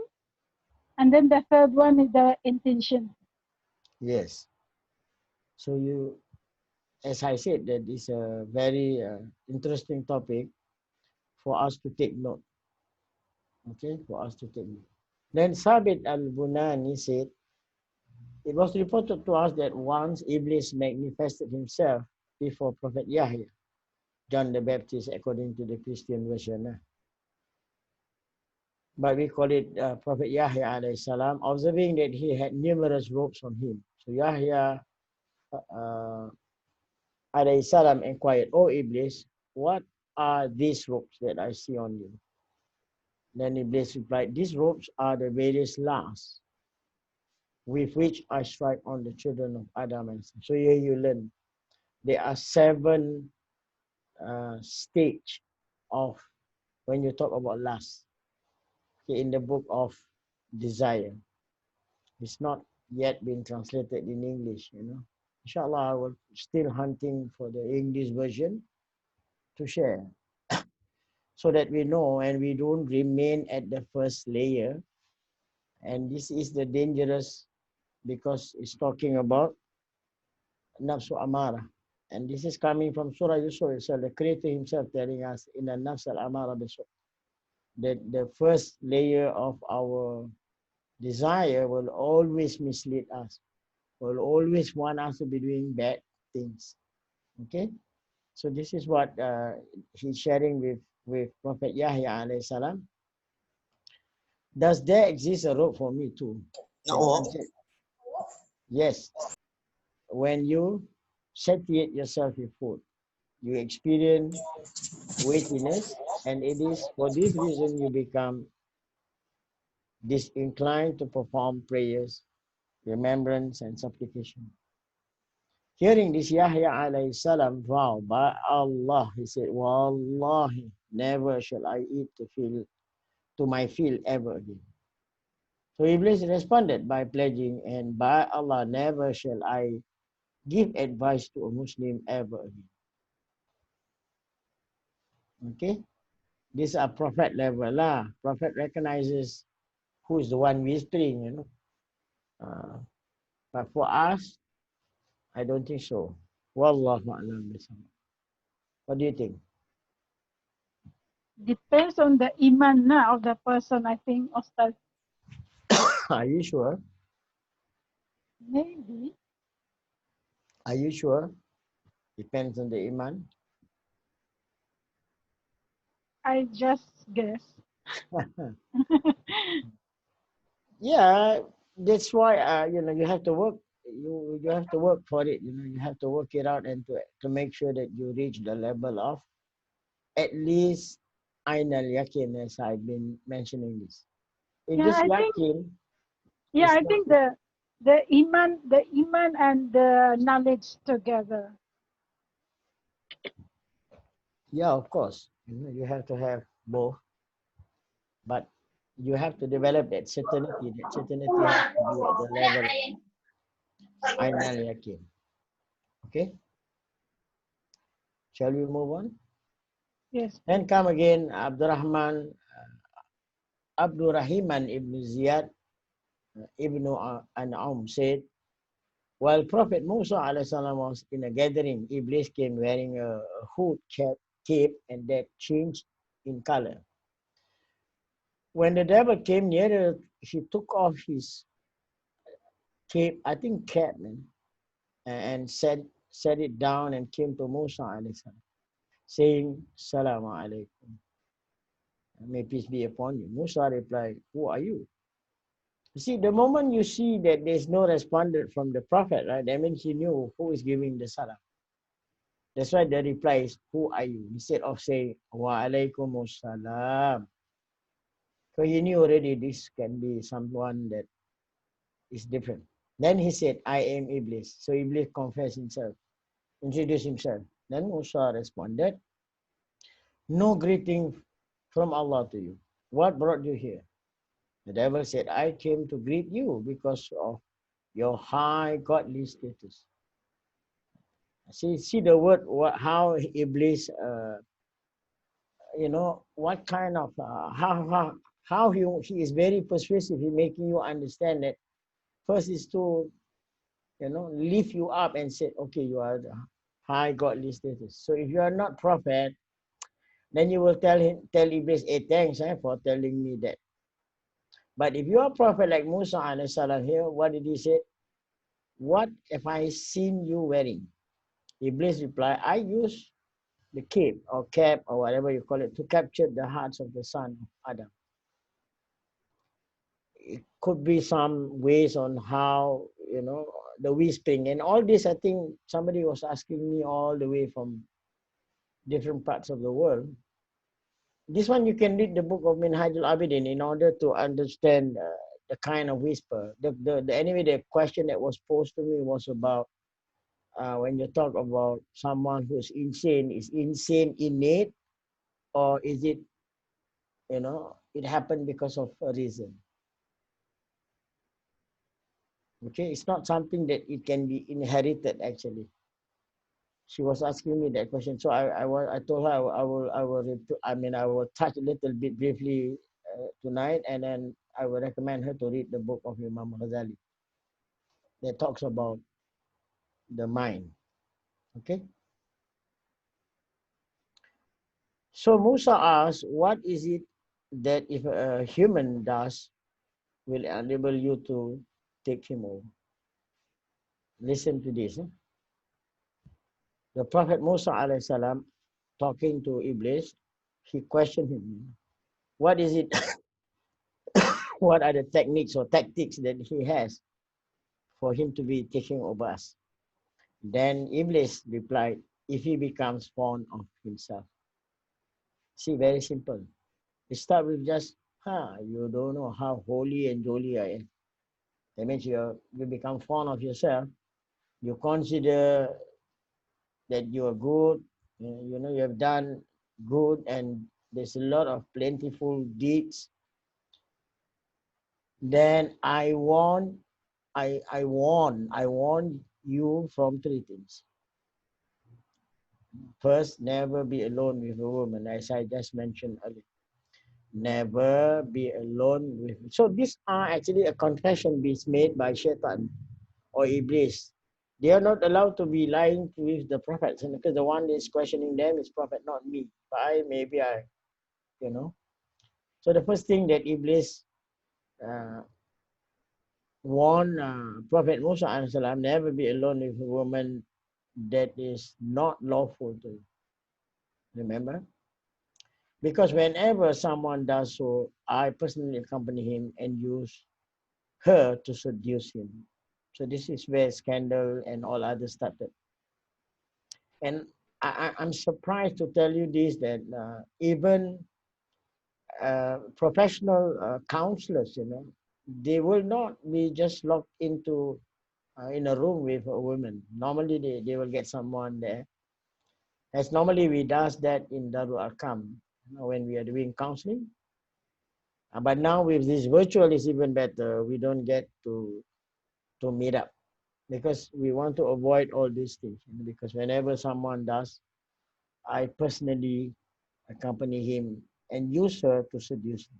and then the third one is the intention. Yes. So as I said, that is a very interesting topic for us to take note. Okay, for us to take note. Then Sabit al-Bunani said, it was reported to us that once Iblis manifested himself before Prophet Yahya, John the Baptist, according to the Christian version. But we call it Prophet Yahya alayhi salam, observing that he had numerous robes on him. So Yahya uh, alayhi salam inquired, "O Iblis, what are these robes that I see on you?" Then Iblis replied, "These robes are the various laws with which I strike on the children of Adam and Seth." So here you learn there are 7 stage of when you talk about lust. Okay, in the book of desire, it's not yet been translated in English. Inshallah, I will still hunting for the English version to share, so that we know and we don't remain at the first layer. And this is the dangerous, because it's talking about nafsu amara. And this is coming from Surah Yusuf itself, the Creator himself telling us in the nafs al-amara bisu, that the first layer of our desire will always mislead us, will always want us to be doing bad things. Okay? So this is what he's sharing with Prophet Yahya alayhi salam. "Does there exist a road for me too?" Then answered, "Yes. When you satiate yourself with food, you experience weightiness, and it is for this reason you become disinclined to perform prayers, remembrance, and supplication." Hearing this, Yahya alayhi salam vowed, "By Allah," he said, "Wallahi, never shall I eat to my fill ever again." So Iblis responded by pledging, "And by Allah, never shall I give advice to a Muslim ever again." Okay? These are prophet level lah. Prophet recognizes who is the one whispering. But for us, I don't think so. Wallahu a'lam bisawab. What do you think? Depends on the iman of the person, I think, Ustaz. Are you sure? Maybe. Are you sure? Depends on the iman. I just guess. Yeah, that's why you have to work. You have to work for it. You have to work it out and to make sure that you reach the level of at least Ainal Yakin, as I've been mentioning this. If Yeah, this I think Yakin yeah, is I not, think the iman and the knowledge together. yeah, of course, you have to have both, but you have to develop that certainty. That certainty has to be at the level of Ainal Yakin. Okay, shall we move on? Yes, Then please. come again, Abdurrahman ibn Ziyad ibn An'am said, while Prophet Musa alayhi salam was in a gathering, Iblis came wearing a hood cape and that changed in color. When the devil came nearer, he took off his cape, I think cap, man, and set it down and came to Musa alayhi salam, saying, Salaam alaikum. May peace be upon you. Musa replied, who are you? You see, the moment you see that there's no respondent from the Prophet, right, that means he knew who is giving the salam. That's why the reply is, who are you? Instead of saying, wa alaikumus salam. So he knew already this can be someone that is different. Then he said, I am Iblis. So Iblis confessed himself, introduced himself. Then Musa responded, no greeting from Allah to you. What brought you here? The devil said, I came to greet you because of your high godly status. See the word, how Iblis, what kind of, how he is very persuasive in making you understand that first is to, lift you up and say, okay, you are the high godly status. So if you are not prophet, then you will tell Iblis, hey, thanks for telling me that. But if you are prophet like Musa alayhi salam here, what did he say? What have I seen you wearing? Iblis replied, I use the cape or cap or whatever you call it to capture the hearts of the son of Adam. It could be some ways on how, the whispering and all this. I think somebody was asking me all the way from different parts of the world. This one you can read the book of Minhajul Abidin in order to understand the kind of whisper. Anyway, the question that was posed to me was about when you talk about someone who's insane, is insane innate or is it, it happened because of a reason? Okay, it's not something that it can be inherited actually. She was asking me that question, so I told her I will touch a little bit briefly tonight, and then I will recommend her to read the book of Imam Ghazali that talks about the mind. Okay. So Musa asked, what is it that if a human does will enable you to take him over? Listen to this. The Prophet Musa alayhi salam talking to Iblis, he questioned him. What is it? What are the techniques or tactics that he has for him to be taking over us? Then Iblis replied, if he becomes fond of himself. See, very simple. It start with just, you don't know how holy and jolly I am. That means you become fond of yourself. You consider that you are good, you have done good, and there's a lot of plentiful deeds. Then I warn you from three things. First, never be alone with a woman, as I just mentioned earlier. Never be alone with. So these are actually a confession being made by Shaitan or Iblis. They are not allowed to be lying with the prophets, and because the one that is questioning them is prophet, not me. But maybe I. So the first thing that Iblis uh, warned Prophet Musa salam, never be alone with a woman that is not lawful to you. Remember? Because whenever someone does so, I personally accompany him and use her to seduce him. So this is where scandal and all others started. And I'm surprised to tell you this, that even professional counselors, they will not be just locked into in a room with a woman. Normally, they will get someone there. As normally we does that in Darul Arkam, when we are doing counseling. But now with this virtual is even better. We don't get to meet up because we want to avoid all these things. Because whenever someone does, I personally accompany him and use her to seduce him.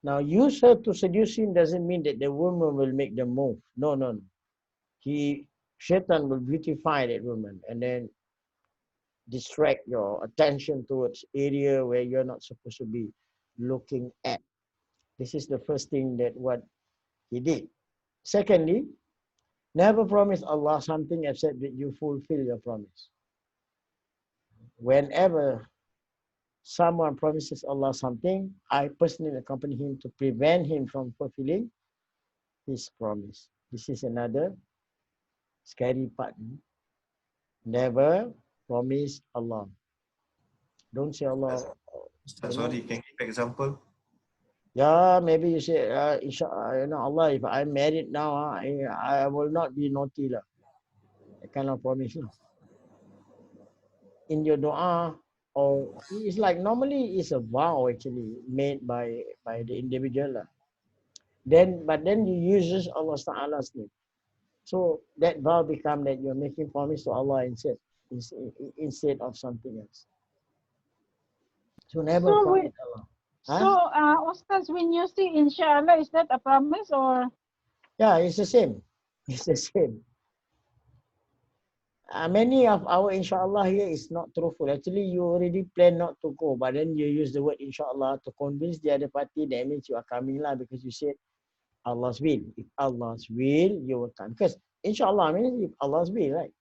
Now, use her to seduce him doesn't mean that the woman will make the move. No, no, no. Shaitan will beautify that woman and then distract your attention towards area where you're not supposed to be looking at. This is the first thing that what he did. Secondly, never promise Allah something except that you fulfill your promise. Whenever someone promises Allah something, I personally accompany him to prevent him from fulfilling his promise. This is another scary part. Never promise Allah. Don't say Allah. Ustaz, sorry, can you give example? Yeah, maybe you say, Allah, if I'm married now, I will not be naughty. That kind of promise. In your dua, or it's like normally it's a vow actually made by the individual. But then you use Allah Ta'ala's name. So that vow become that you're making promise to Allah instead of something else. So never So, promise Allah. so Ustaz, when you say inshallah, is that a promise or? Yeah, it's the same. It's the same. Many of our inshallah here is not truthful. Actually, you already plan not to go, but then you use the word inshallah to convince the other party. That means you are coming lah because you said Allah's will. If Allah's will, you will come. Because inshallah means if Allah's will, right?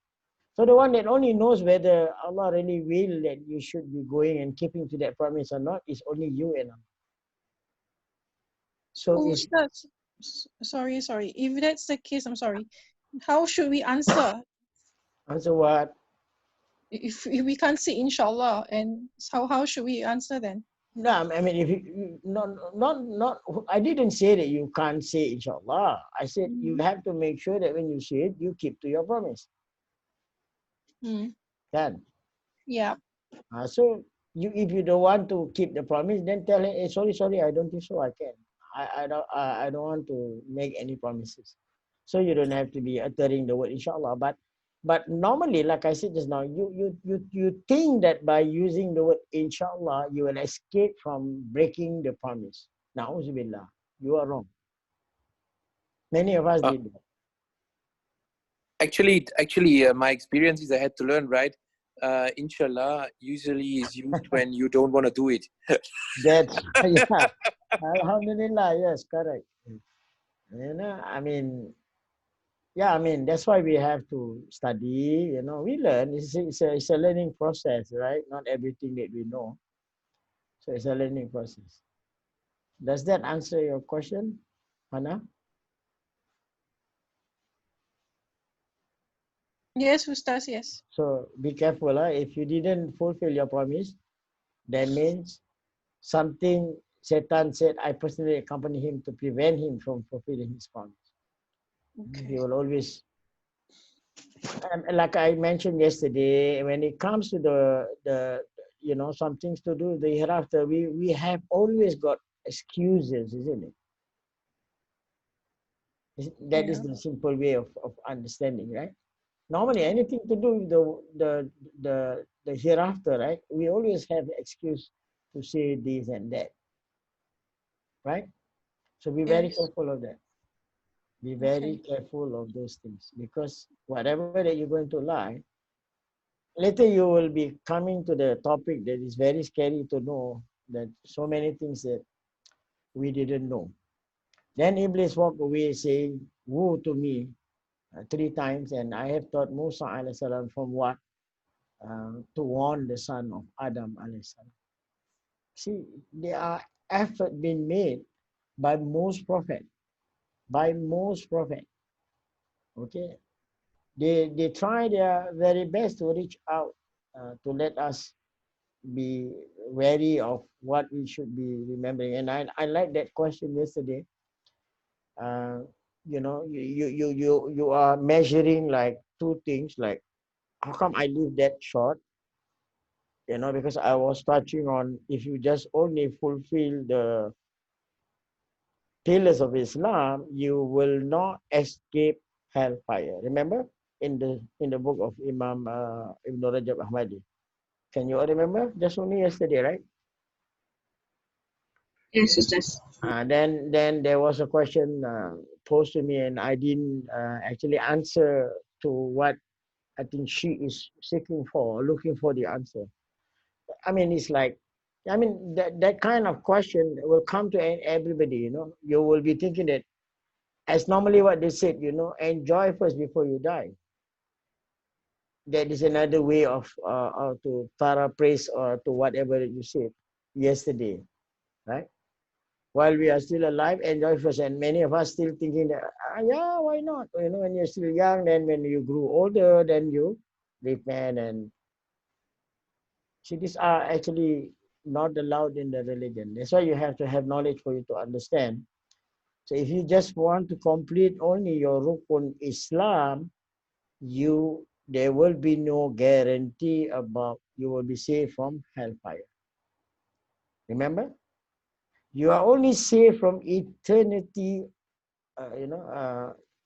So the one that only knows whether Allah really will that you should be going and keeping to that promise or not is only you and Allah. So Oh, if Ustaz, sorry. If that's the case, I'm sorry. How should we answer answer what? if we can't say inshallah? And how should we answer then? No, I mean, if you, not, I didn't say that you can't say inshallah. I said you have to make sure that when you say it, you keep to your promise. Can? Yeah. So if you don't want to keep the promise, then tell him, hey, sorry, I don't think so. I can. I don't want to make any promises. So you don't have to be uttering the word inshallah. But normally, like I said just now, you think that by using the word inshallah, you will escape from breaking the promise. Na'uzubillah, you are wrong. Many of us did that. Actually, my experience is I had to learn, right? Inshallah usually is used when you don't want to do it. That's, yeah. Alhamdulillah, yes, correct. That's why we have to study, we learn. It's a learning process, right? Not everything that we know. So it's a learning process. Does that answer your question, Hannah? Yes, Ustaz, yes. So be careful. If you didn't fulfill your promise, that means something Satan said, I personally accompany him to prevent him from fulfilling his promise. Okay. He will always, like I mentioned yesterday, when it comes to the some things to do the hereafter, we have always got excuses, isn't it? That is the simple way of understanding, right? Normally, anything to do with the hereafter, right? We always have excuse to say this and that, right? So be very careful of that. Be very careful of those things, because whatever that you're going to lie, later you will be coming to the topic that is very scary to know, that so many things that we didn't know. Then Iblis walked away saying, woe to me 3 times, and I have taught Musa alayhi salam from what? To warn the son of Adam alayhi salam. See, there are effort being made by most prophet, by most prophet. Okay, they try their very best to reach out to let us be wary of what we should be remembering. And I like that question yesterday. Uh, you are measuring like two things, like how come I live that short? Because I was touching on, if you just only fulfill the pillars of Islam, you will not escape hellfire. Remember in the book of Imam Ibn Rajab Ahmadi. Can you all remember? Just only yesterday, right? Yes, Ustaz. Then there was a question posed to me, and I didn't actually answer to what I think she is seeking for, looking for the answer. I mean, it's like, that kind of question will come to everybody. You will be thinking that, as normally what they said, enjoy first before you die. That is another way of to paraphrase or to whatever you said yesterday, right? While we are still alive, enjoy first. And many of us still thinking that, yeah, why not? When you're still young, then when you grew older, then you repent. And see, these are actually not allowed in the religion. That's why you have to have knowledge for you to understand. So if you just want to complete only your Rukun Islam, there will be no guarantee about you will be saved from hellfire. Remember? You are only saved from eternity,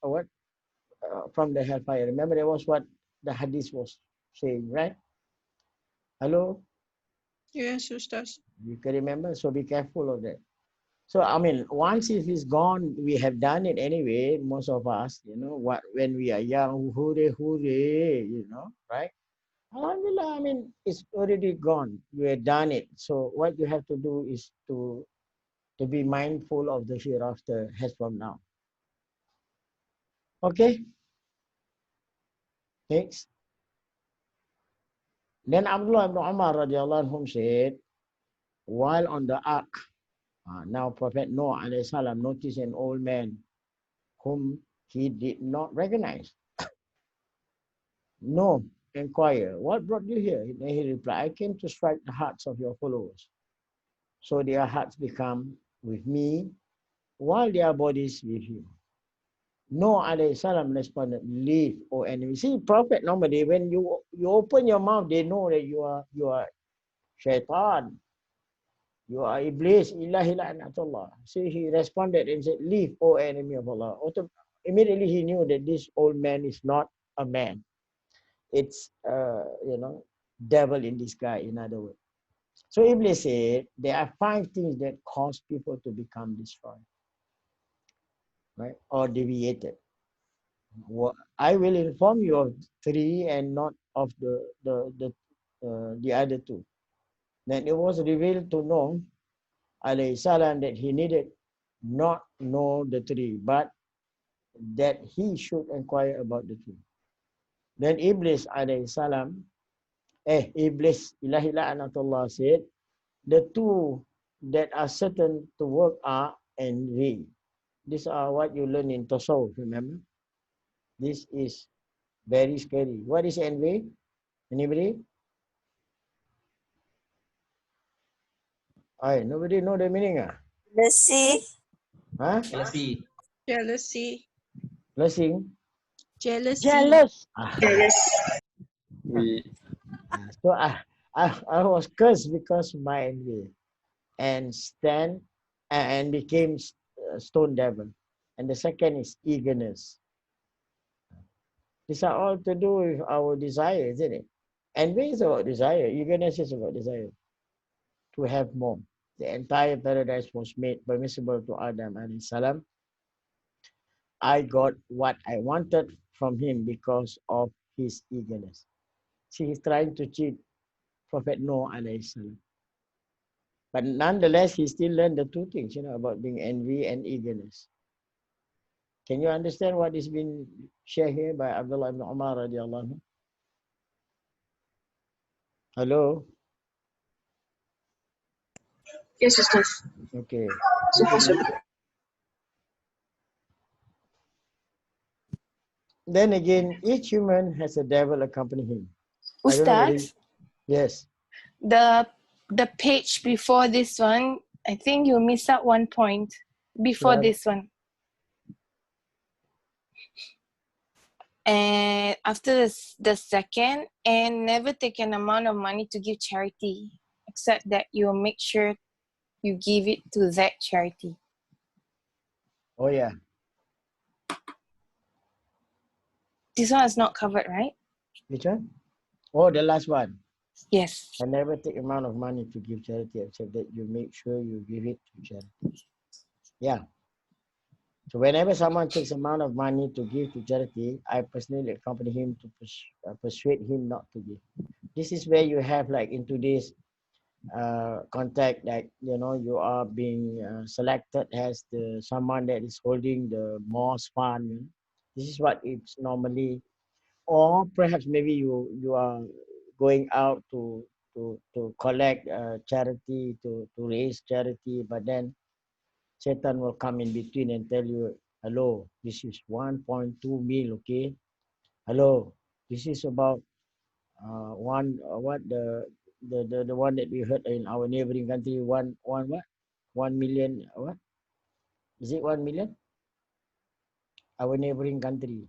what? From the hellfire. Remember, that was what the hadith was saying, right? Hello? Yes, Ustaz. You can remember? So be careful of that. So, once it is gone, we have done it anyway, most of us, when we are young, hooray, right? Alhamdulillah, it's already gone. You have done it. So what you have to do is to be mindful of the hereafter as from now. Okay? Next. Then Abdullah ibn Umar radiallahu anhum said, while on the ark, now Prophet Noah alayhi salam noticed an old man whom he did not recognize. No, inquire, what brought you here? And he replied, I came to strike the hearts of your followers, so their hearts become with me, while their bodies with you. Noah alayhi salam responded, leave, O enemy. See, Prophet normally, when you open your mouth, they know that you are shaitan, you are Iblis, ilahi la'natullah. See, he responded and said, leave, O enemy of Allah. Immediately he knew that this old man is not a man. It's devil in disguise, in other words. So Iblis said there are 5 things that cause people to become destroyed, right, or deviated. I will inform you of 3 and not of the other 2. Then it was revealed to Noah alayhi salam that he needed not know the 3, but that he should inquire about the 2. Then Iblis alayhi salam, Iblis ilahi la'natullah said, the 2 that are certain to work are envy. These are what you learn in Tasawwuf, remember? This is very scary. What is envy? Anybody? Nobody know the meaning? Jealousy. Huh? Jealousy. Jealousy. Blessing? Jealousy. Jealous. Jealous. So I was cursed because of my envy, and became stone devil. And the second is eagerness. These are all to do with our desire, isn't it? Envy is about desire. Eagerness is about desire to have more. The entire paradise was made permissible to Adam alayhi salam. I got what I wanted from him because of his eagerness. See, he's trying to cheat Prophet Noah alayhi salam. But nonetheless, he still learned the 2 things, about being envy and eagerness. Can you understand what is being shared here by Abdullah ibn Umar radiallahu anhu? Hello? Yes, Ustaz. Okay. So possible. Then again, each human has a devil accompanying him. I don't know whether Ustaz, yes. the page before this one, I think you miss out one point before Should I- this one. And after the second, and never take an amount of money to give charity, except that you make sure you give it to that charity. Oh yeah. This one is not covered, right? Which one? Oh, the last one. Yes. I never take amount of money to give charity except that you make sure you give it to charity. Yeah. So whenever someone takes amount of money to give to charity, I personally accompany him to persuade him not to give. This is where you have like in today's contact, like you are being selected as the someone that is holding the mosque fund. This is what it's normally, or perhaps maybe you are going out to collect charity to raise charity, but then Satan will come in between and tell you, hello, this is 1.2 mil, okay? Hello, this is about what the one that we heard in our neighboring country, one what? 1 million, what? Is it 1 million? Our neighboring country.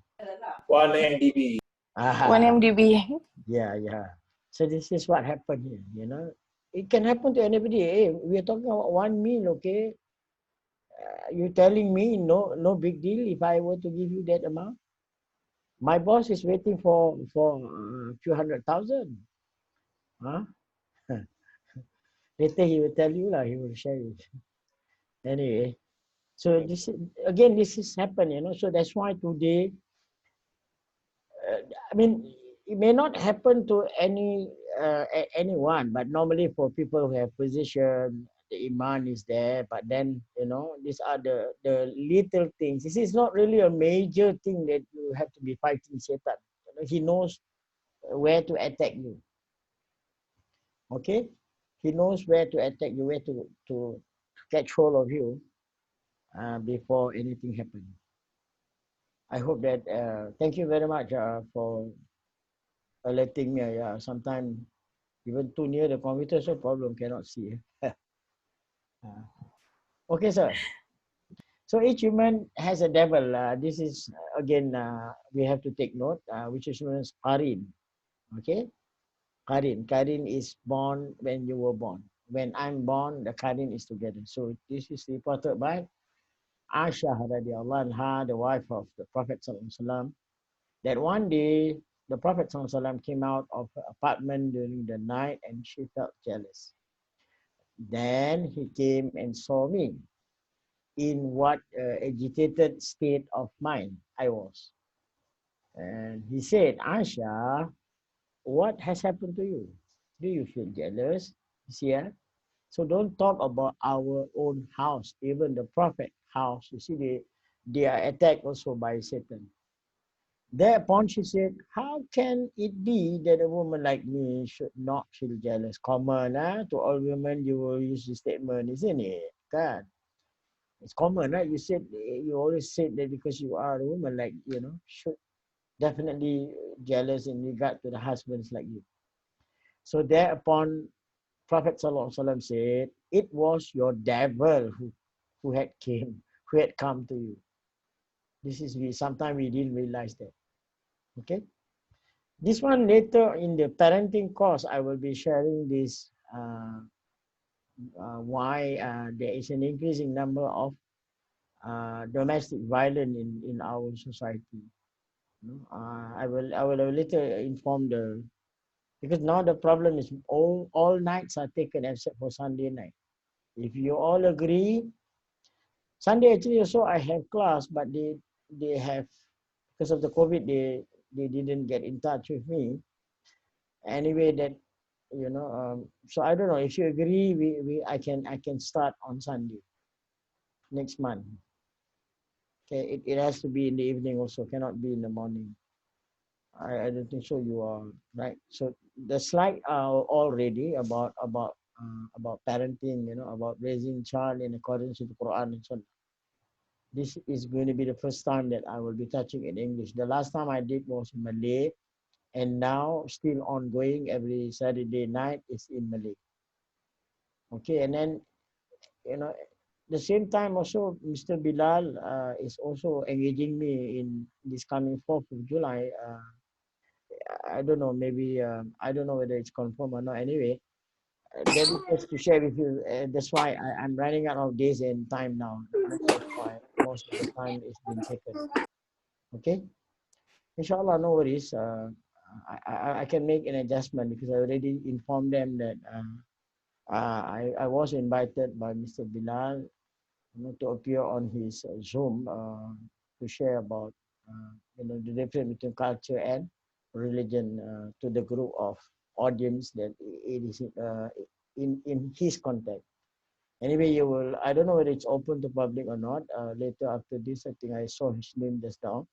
1 MDB. One Ah, MDB. yeah, yeah. So this is what happened here. It can happen to anybody. Hey, we are talking about 1 mil, okay? You're telling me no big deal if I were to give you that amount? My boss is waiting for a few 100,000. Huh? Later he will tell you lah. He will share it. Anyway, so this is happened. So that's why today, I mean, it may not happen to anyone, but normally for people who have position, the iman is there. But then these are the little things. This is not really a major thing that you have to be fighting Satan. He knows where to attack you. Okay, he knows where to attack you, where to catch hold of you before anything happens. I hope that. Thank you very much for alerting me. Yeah, sometimes even too near the computer, so problem cannot see. Okay, sir. So each human has a devil. This is again we have to take note, which is known as Qarin. Okay, Qarin. Qarin is born when you were born. When I'm born, the Qarin is together. So this is reported by Aisha radiallahu anha, the wife of the Prophet sallallahu alaihi wasallam, that one day the Prophet sallallahu alaihi wasallam came out of her apartment during the night and she felt jealous. Then he came and saw me in what agitated state of mind I was. And he said, Aisha, what has happened to you? Do you feel jealous? You see, so don't talk about our own house, even the Prophet house. You see, they are attacked also by Satan. Thereupon she said, how can it be that a woman like me should not feel jealous? Common, to all women, you will use this statement, isn't it? God. It's common, right? You always said that because you are a woman, like, should definitely jealous in regard to the husbands like you. So thereupon, Prophet Sallallahu Alaihi Wasallam said, it was your devil who had come to you. Sometimes we didn't realize that. Okay. This one later in the parenting course, I will be sharing this why there is an increasing number of domestic violence in our society. I will later inform because now the problem is all nights are taken except for Sunday night. If you all agree, Sunday actually also I have class, but they have, because of the COVID, they didn't get in touch with me. Anyway, that so I don't know if you agree. I can start on Sunday next month. Okay, it has to be in the evening also, cannot be in the morning. I don't think so. You are right. So the slide are all ready about about parenting, about raising child in accordance with the Quran and so on. This is going to be the first time that I will be touching in English. The last time I did was in Malay, and now still ongoing every Saturday night is in Malay. Okay, and then the same time also Mr. Bilal is also engaging me in this coming 4th of July. I don't know, maybe I don't know whether it's confirmed or not. Anyway, that is just to share with you. That's why I'm running out of days and time now. That's why most of the time is being taken. Okay, inshallah, no worries. I can make an adjustment because I already informed them that I was invited by Mr. Bilal to appear on his Zoom to share about the difference between culture and religion to the group of audience that it is in his context. Anyway, I don't know whether it's open to public or not. Later after this, I think I saw his name just now.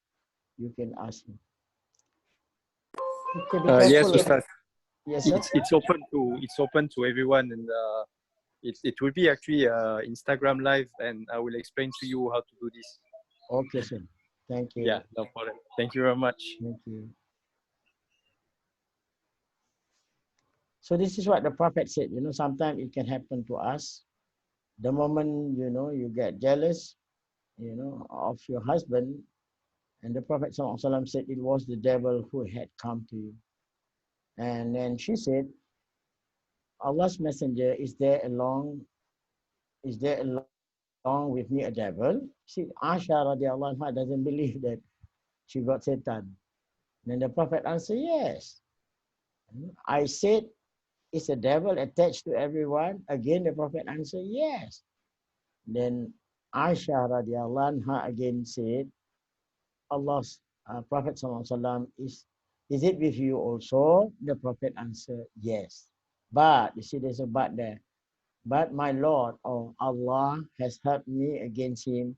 You can ask him. Okay, be Yes, careful. Ustaz. Yes, sir. It's open to everyone, and it will be actually Instagram live, and I will explain to you how to do this. Okay, sir. Thank you. Yeah, no problem. Thank you very much. Thank you. So this is what the Prophet said. Sometimes it can happen to us. The moment you get jealous, of your husband, and the Prophet ﷺ said it was the devil who had come to you. And then she said, Allah's messenger, is there along with me a devil? See, Aisha radiallahu anha doesn't believe that she got Satan. Then the Prophet answered, yes. I said, is a devil attached to everyone? Again, the Prophet answered, yes. Then Aisha radiallahu anha again said, Allah's Prophet ﷺ is it with you also? The Prophet answered, yes. But, you see there's a but there. But my Lord, Allah has helped me against him,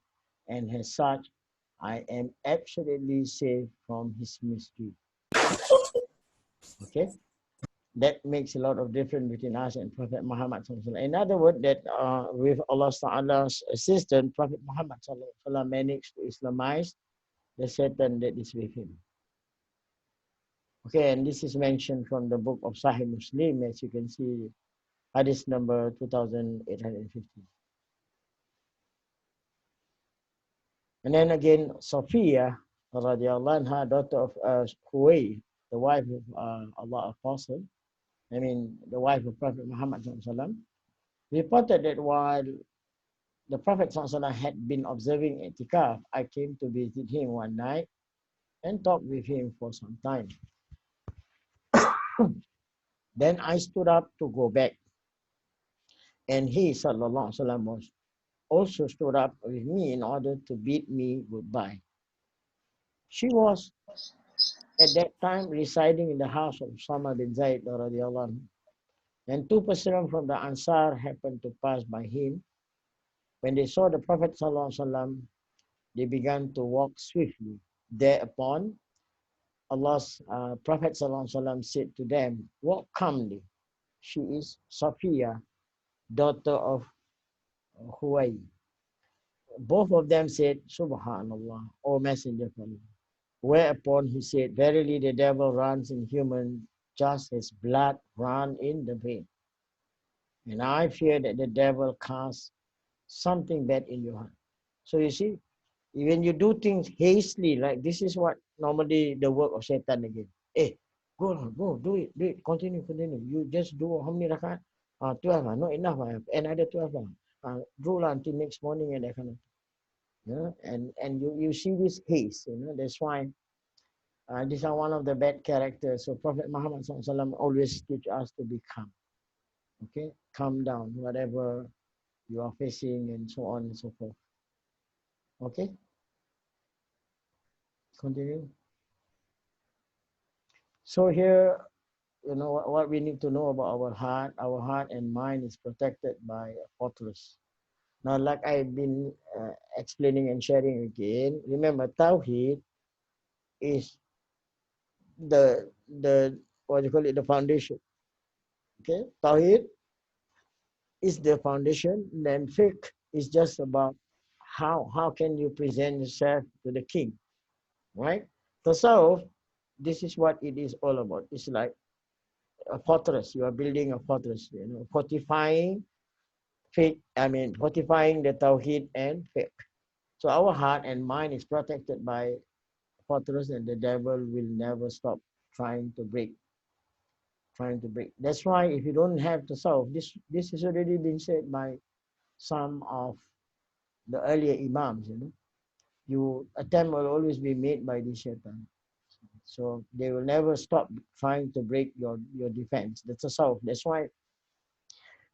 and as such, I am absolutely safe from his mischief. Okay? That makes a lot of difference between us and Prophet Muhammad ﷺ. In other words, that with Allah Ta'ala's assistance, Prophet Muhammad ﷺ managed to Islamize the Satan that is with him. Okay, and this is mentioned from the book of Sahih Muslim, as you can see, hadith number 2850. And then again, Sophia, radiallahu anha, daughter of Huway, the wife of Allah Apostle, the wife of Prophet Muhammad ﷺ, reported that while the Prophet ﷺ had been observing i'tikaf, I came to visit him one night and talked with him for some time. Then I stood up to go back, and he, sallallahu alaihi wasallam, was also stood up with me in order to bid me goodbye. She was at that time residing in the house of Usama bin Zaid radiallahu anhu, and two persons from the Ansar happened to pass by him. When they saw the Prophet sallallahu alaihi wasallam, they began to walk swiftly. Thereupon, Allah's Prophet sallallahu alaihi wasallam said to them, walk calmly. She is Sophia, daughter of Huway. Both of them said, Subhanallah, O Messenger of Allah. Whereupon he said, verily the devil runs in human just as blood runs in the vein. And I fear that the devil casts something bad in your heart. So you see, when you do things hastily, like this is what normally the work of Satan again. Hey, go, do it, continue. You just do how many rakat? 12, not enough, another 12. Do until next morning and that kind of thing. And you see this haste, that's why these are one of the bad characters. So Prophet Muhammad SAW always teach us to be calm. Okay, calm down, whatever you are facing and so on and so forth. Okay, continue. So here, what we need to know about our heart and mind is protected by a fortress. Now, like I've been explaining and sharing again, remember Tawheed is the what do you call it, the foundation. Okay, Tawheed is the foundation. Then fiqh is just about how can you present yourself to the king, right? Tasawwuf, this is what it is all about. It's like a fortress. You are building a fortress, fortifying faith, fortifying the tawhid and faith. So our heart and mind is protected by fortress, and the devil will never stop trying to break. That's why if you don't have to solve this has already been said by some of the earlier imams. You attempt will always be made by the shaitan. So they will never stop trying to break your defense. That's a solve. That's why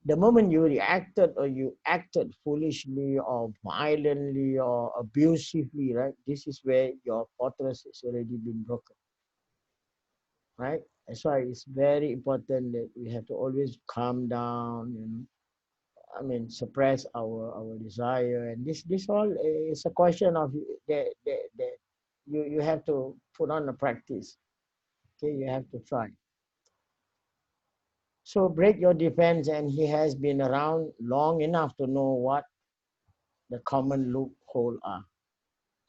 the moment you reacted or you acted foolishly or violently or abusively, right? This is where your fortress has already been broken, right? That's why it's very important that we have to always calm down, suppress our desire. And this all is a question of that you have to put on the practice. Okay, you have to try. So break your defense, and he has been around long enough to know what the common loophole are.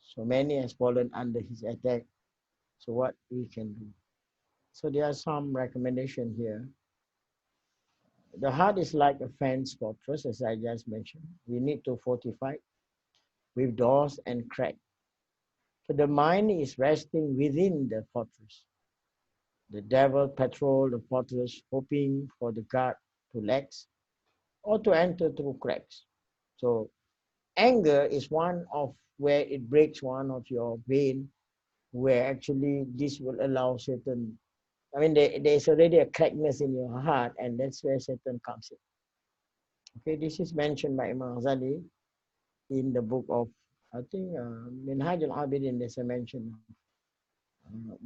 So many has fallen under his attack. So what we can do? So there are some recommendation here. The heart is like a fence fortress, as I just mentioned. We need to fortify with doors and cracks. So the mind is resting within the fortress. The devil patrol the fortress, hoping for the guard to lax or to enter through cracks. So anger is one of where it breaks one of your vein, where actually this will allow Satan. There's already a crackness in your heart, and that's where Satan comes in. Okay, this is mentioned by Imam Ghazali in the book of, I think, Minhaj al-Abidin. There's a mention.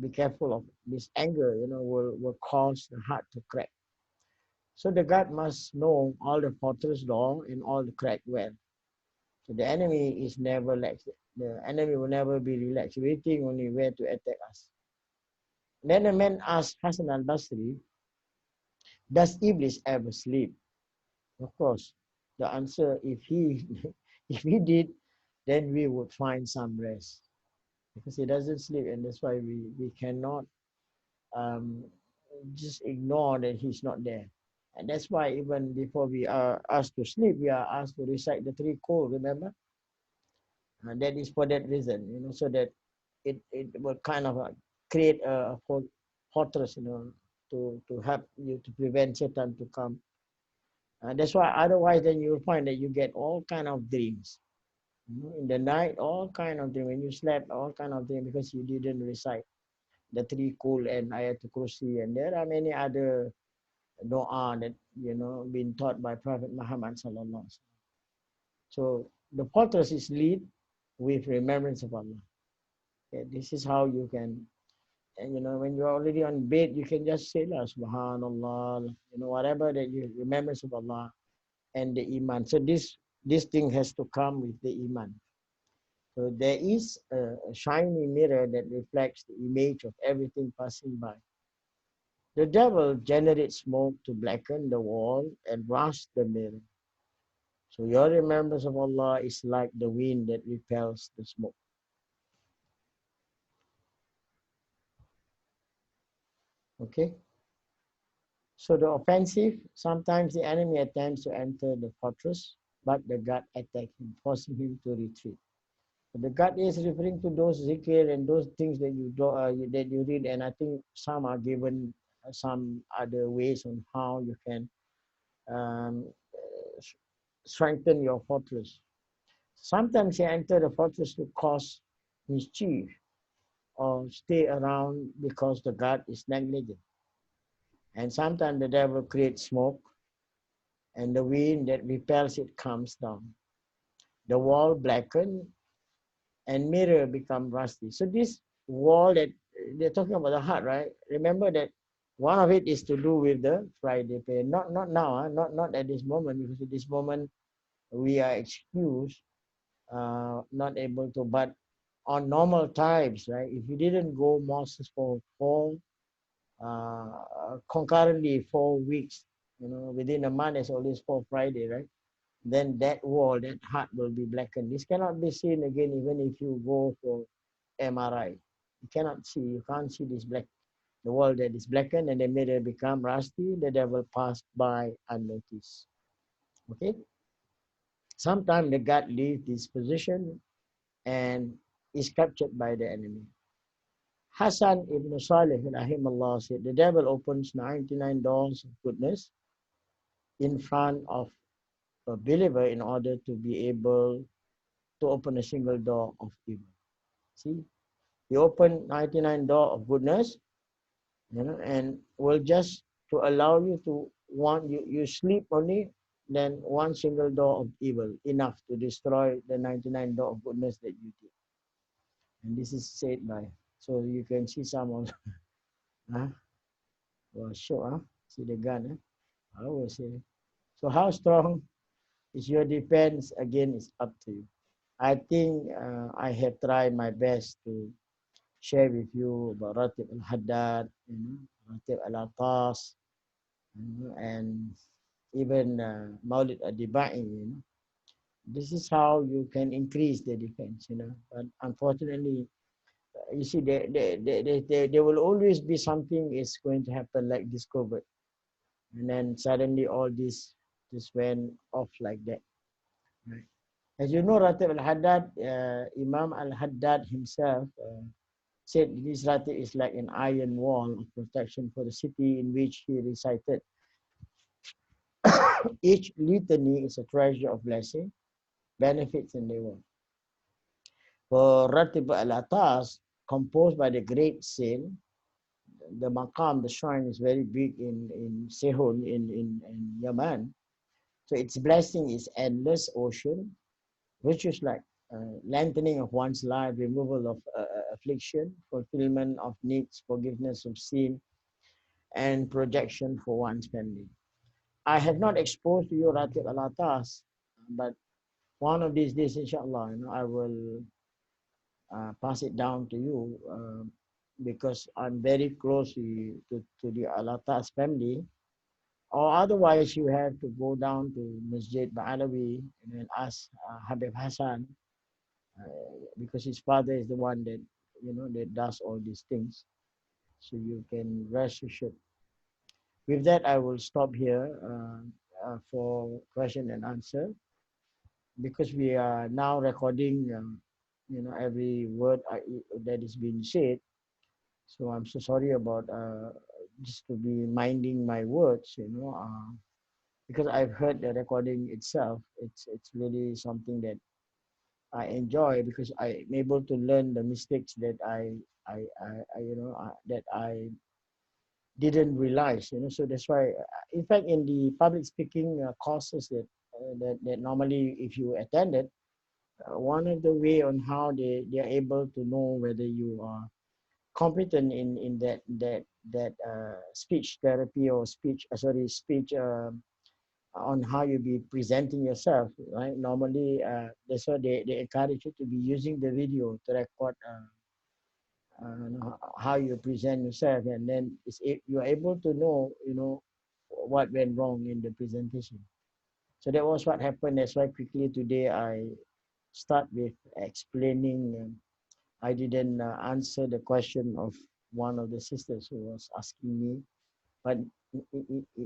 Be careful of this anger, will cause the heart to crack. So the God must know all the fortress door and all the crack well. So the enemy is never relaxed. The enemy will never be relaxed, waiting only where to attack us. Then a man asked Hassan al-Basri, does Iblis ever sleep? Of course, the answer, if he if he did, then we would find some rest. Because he doesn't sleep, and that's why we cannot just ignore that he's not there. And that's why even before we are asked to sleep, we are asked to recite the three code, remember? And that is for that reason, so that it will kind of create a fortress, to help you to prevent Satan to come. That's why otherwise then you'll find that you get all kind of dreams. In the night, all kind of dreams. When you slept, all kind of dreams because you didn't recite the three kul and ayatul kursi, and there are many other dua that been taught by Prophet Muhammad sallallahu alaihi wasallam. So the fortress is lit with remembrance of Allah. Okay, this is how you can, and when you're already on bed, you can just say La Subhanallah, whatever that you remembrance of Allah and the iman. So this thing has to come with the iman. So there is a shiny mirror that reflects the image of everything passing by. The devil generates smoke to blacken the wall and rust the mirror. So your remembrance of Allah is like the wind that repels the smoke. Okay? So the offensive, sometimes the enemy attempts to enter the fortress, but the God attacks him, forcing him to retreat. The God is referring to those zikr and those things that you do, that you read, and I think some are given some other ways on how you can strengthen your fortress. Sometimes you enter the fortress to cause mischief or stay around because the God is negligent. And sometimes the devil creates smoke and the wind that repels it comes down. The wall blackens and mirror become rusty. So this wall that they're talking about the heart, right? Remember that one of it is to do with the Friday prayer. Not now, not at this moment, because at this moment we are excused, not able to. But on normal times, right? If you didn't go mosques for concurrently 4 weeks, within a month, there's always 4 Friday, right? Then that wall, that heart will be blackened. This cannot be seen again, even if you go for MRI. You cannot see, you can't see this black, the wall that is blackened, and then may become rusty, the devil passed by unnoticed. Okay? Sometimes the God leaves this position and is captured by the enemy. Hassan ibn Salih rahimahullah said, the devil opens 99 doors of goodness in front of a believer in order to be able to open a single door of evil. See, he opened 99 door of goodness, and will just to allow you to you sleep only, then one single door of evil, enough to destroy the 99 door of goodness that you did. And this is said by, so you can see some of, well, sure, see the gun, I will say. So how strong is your defense? Again, it's up to you. I think I have tried my best to share with you about Ratib al-Haddad, Ratib al-Atas, and even Maulid al-Dibai. This is how you can increase the defense. But unfortunately, you see, there will always be something is going to happen like this COVID, and then suddenly all this just went off like that. Right? As you know, Ratib al-Haddad, Imam al-Haddad himself said this Ratib is like an iron wall of protection for the city in which he recited. Each litany is a treasure of blessing, benefits, and reward. For Ratib al-Atas, composed by the great saint, the maqam, the shrine is very big in Sehun, in Yemen. So its blessing is endless ocean, which is like lengthening of one's life, removal of affliction, fulfillment of needs, forgiveness of sin, and projection for one's family. I have not exposed to you Ratib al-Atas, but one of these days, inshallah, I will pass it down to you because I'm very close to the al-Atas family. Or otherwise, you have to go down to Masjid Ba'alawi and then ask Habib Hassan, because his father is the one that that does all these things. So you can rest assured. With that, I will stop here for question and answer, because we are now recording, every word that is being said. So I'm so sorry about just to be minding my words, because I've heard the recording itself. It's really something that I enjoy, because I'm able to learn the mistakes that I that I didn't realize. So that's why, in fact, in the public speaking courses that normally if you attended, one of the way on how they are able to know whether you are competent in that speech therapy or speech on how you be presenting yourself, right? Normally, that's why they encourage you to be using the video to record how you present yourself, and then you're able to know, what went wrong in the presentation. So that was what happened. That's why quickly today I start with explaining. I didn't answer the question of one of the sisters who was asking me, but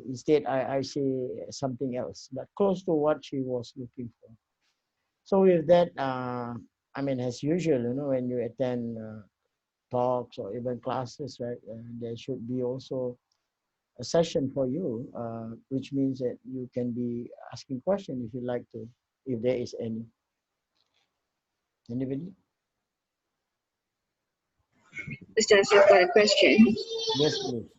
instead I say something else, but close to what she was looking for. So with that, as usual, when you attend talks or even classes, right, there should be also a session for you, which means that you can be asking questions if you like to, if there is any. Anybody? Ustaz, I've got a question. Yes, please.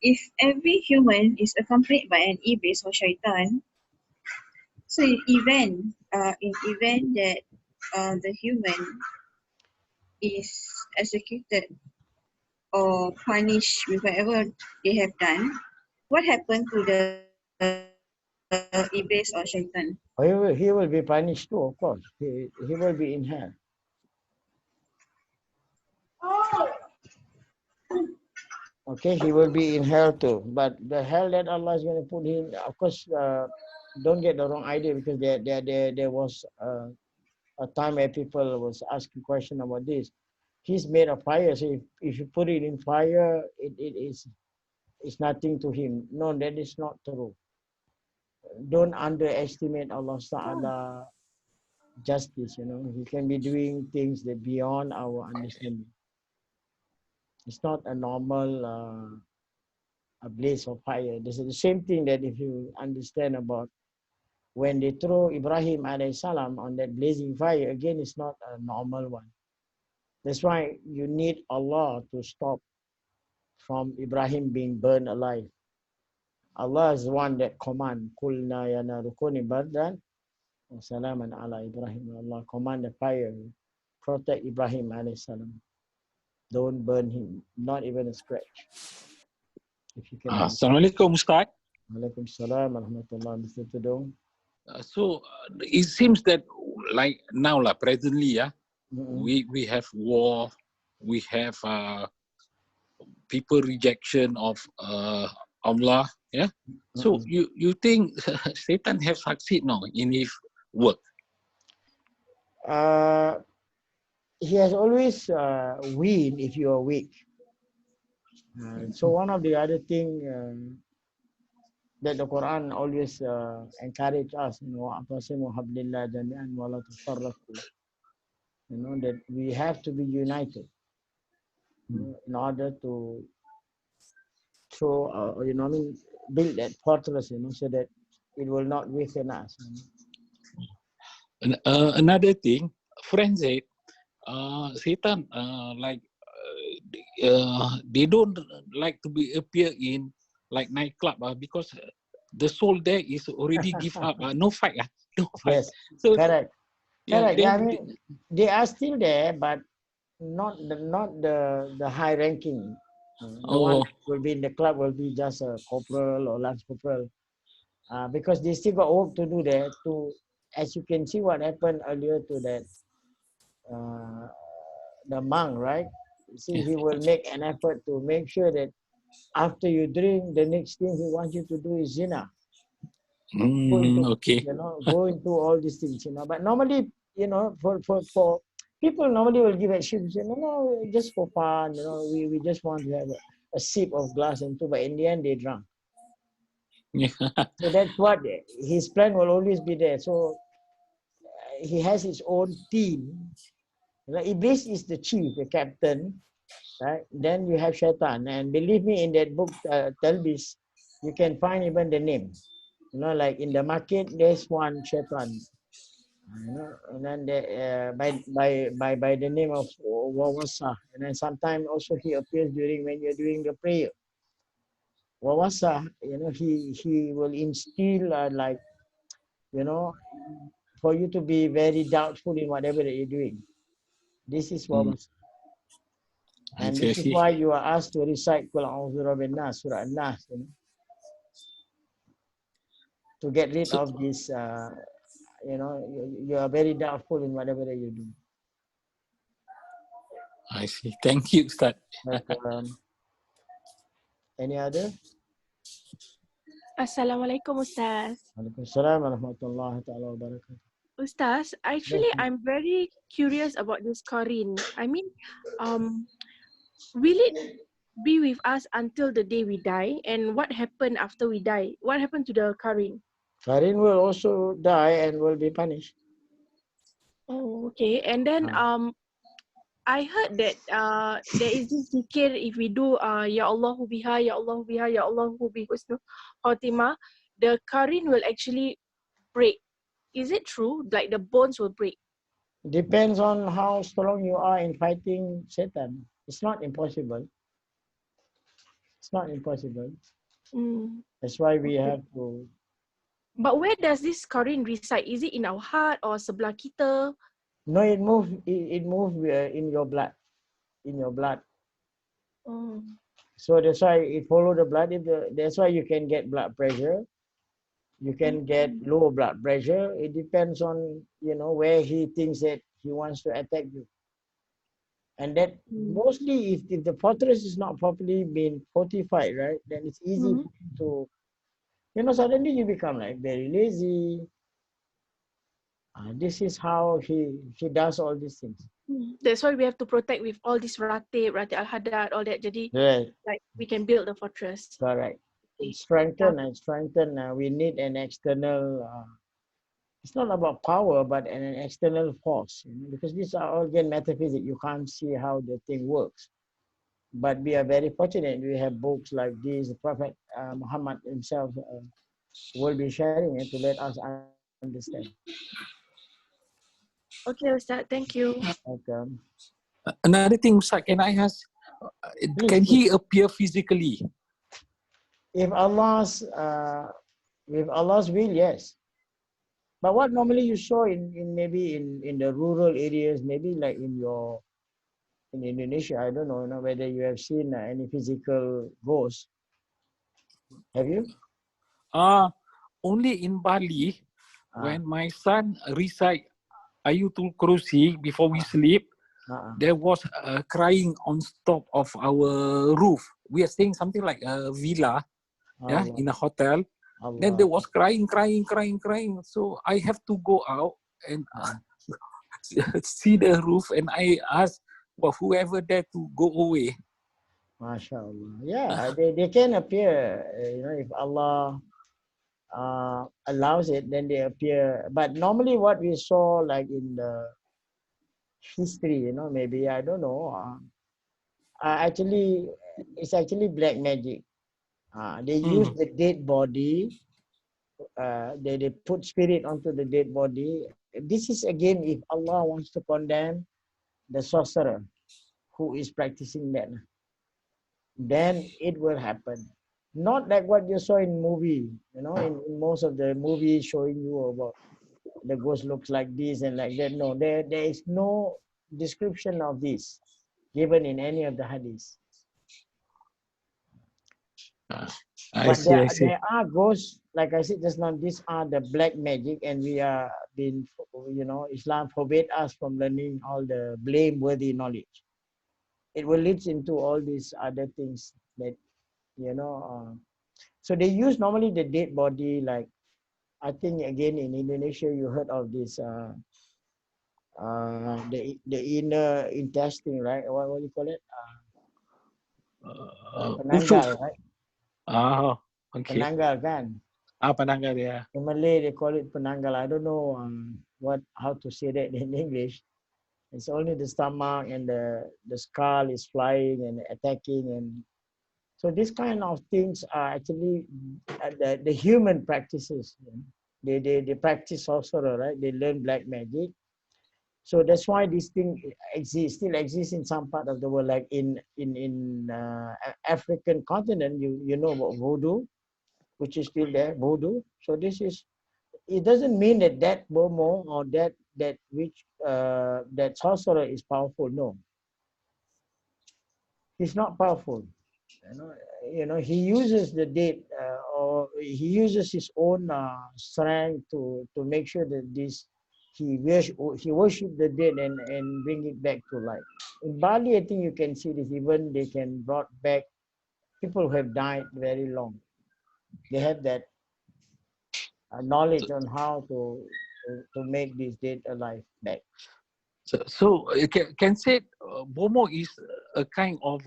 If every human is accompanied by an iblis or shaitan, so in event that the human is executed or punished with whatever they have done, what happened to the iblis or shaitan? He will be punished too, of course. He will be in hell. Okay, he will be in hell too. But the hell that Allah is going to put him, of course, don't get the wrong idea, because there was a time where people was asking question about this. He's made of fire, so if you put it in fire, it is it's nothing to him. No, that is not true. Don't underestimate Allah Ta'ala justice. He can be doing things that beyond our understanding. It's not a normal a blaze of fire. This is the same thing that if you understand about when they throw Ibrahim alayhi salam on that blazing fire, again, it's not a normal one. That's why you need Allah to stop from Ibrahim being burned alive. Allah is the one that command, Kulna ya naru kuni bardan wa salaman ala Ibrahim. Allah command the fire, protect Ibrahim alayhi salam. Don't burn him, not even a scratch. If you can. Assalamualaikum, Ustaz. Waalaikumsalam warahmatullahi wabarakatuh. So it seems that like now, presently, we have war, we have people rejection of Allah. Yeah. So you think Satan have succeed now in his work? He has always win if you are weak. So one of the other thing that the Quran always encourage us, that we have to be united in order to throw, build that fortress, so that it will not weaken us. Another thing, friends said, Satan they don't like to be appear in like nightclub because the soul there is already give up. No fight. No fight. Yes, so, correct. Yeah, correct. I mean, they are still there, but not the high ranking. The one that will be in the club will be just a corporal or lance corporal, because they still got work to do there. As you can see, what happened earlier to that the monk, right? See, he will make an effort to make sure that after you drink, the next thing he wants you to do is zina. Okay. Go into all these things, But normally, for people normally will give excuse, no, just for fun, we just want to have a sip of glass and two, but in the end they drunk. So that's what his plan will always be there. So he has his own team. Iblis is the chief, the captain, right? Then you have Shaitan, and believe me, in that book Talbis, you can find even the name. Like in the market, there's one Shaitan. And then by the name of Wawasa, and then sometimes also he appears when you're doing the prayer. Wawasa, he will instill for you to be very doubtful in whatever that you're doing. This is Wawasa. And this is why you are asked to recite Qul A'udhu Birabbin Nas, Surah An-Nas, to get rid of this, you are very doubtful in whatever that you do. I see. Thank you, Ustaz. Any other? Assalamualaikum, Ustaz. Waalaikumsalam warahmatullahi ta'ala wabarakatuh. Ustaz, actually, I'm very curious about this Qarin. I mean, will it be with us until the day we die? And what happened after we die? What happened to the Qarin? Qarin will also die and will be punished. Oh, okay. And then I heard that there is this zikir if we do Ya Allahu biha, Ya Allahu biha, Ya Allahu bi husnul khatimah, the Qarin will actually break. Is it true? Like the bones will break? Depends on how strong you are in fighting Satan. It's not impossible. It's not impossible. That's why we have to. But where does this Qarin reside? Is it in our heart or sebelah kita? No, it moves. It moves in your blood. In your blood. So that's why it follow the blood. That's why you can get blood pressure. You can get low blood pressure. It depends on where he thinks that he wants to attack you. And that mostly if the fortress is not properly been fortified, right, then it's easy to, suddenly you become like very lazy. This is how he does all these things. That's why we have to protect with all this ratib al-hadad, all that. Jadi, Right. like we can build the fortress. Correct. Strengthen and strengthen. We need an external. It's not about power, but an external force. Because these are all again metaphysics. You can't see how the thing works. But we are very fortunate. We have books like these. The Prophet Muhammad himself will be sharing it to let us understand. Okay, Ustaz. Thank you. Okay. Another thing, Ustaz, can I ask? Can he appear physically? If Allah's will, yes. But what normally you saw in maybe in the rural areas, maybe like in Indonesia, I don't know, whether you have seen any physical ghosts. Have you? Only in Bali, when my son recite Ayatul Kursi before we sleep, there was crying on top of our roof. We are staying something like a villa, in a hotel. Then there was crying. So I have to go out and see the roof, and I asked whoever there to go away. MashaAllah. Yeah, they can appear, if Allah allows it, then they appear. But normally what we saw like in the history, maybe, I don't know, actually, it's actually black magic. They use the dead body, they put spirit onto the dead body. This is again, if Allah wants to condemn the sorcerer who is practicing that, then it will happen. Not like what you saw in movie, in most of the movies showing you about the ghost looks like this and like that. No, there is no description of this given in any of the hadiths. I see. There are ghosts, like I said just now, these are the black magic, and we are being, Islam forbade us from learning all the blameworthy knowledge. It will lead into all these other things that, so they use normally the dead body, like, I think again in Indonesia you heard of this, the inner intestine, right? What do you call it? Penanggal, right? Okay. Penanggal kan? Penanggal, yeah. In Malay they call it penanggal. I don't know how to say that in English. It's only the stomach and the skull is flying and attacking, and so these kind of things are actually the human practices. They practice sorcerer, right? They learn black magic. So that's why this thing still exists in some part of the world, like in African continent. You know about voodoo, which is still there, voodoo. So it doesn't mean that Bomo or that sorcerer is powerful. No, he's not powerful. He uses the dead, or he uses his own strength to make sure that he worship the dead and bring it back to life. In Bali, I think you can see this. Even they can brought back people who have died very long. They have that knowledge on how to make this dead alive back. So can say Bomo is a kind of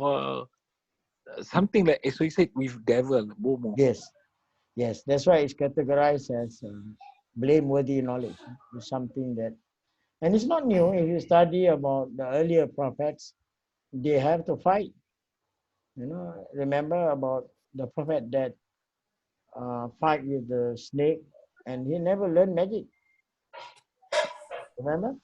something like associated with devil, Bomo. Yes, that's why it's categorized as blameworthy knowledge. It's something that, and it's not new. If you study about the earlier prophets, they have to fight. Remember about the prophet that fight with the snake, and he never learned magic. Remember?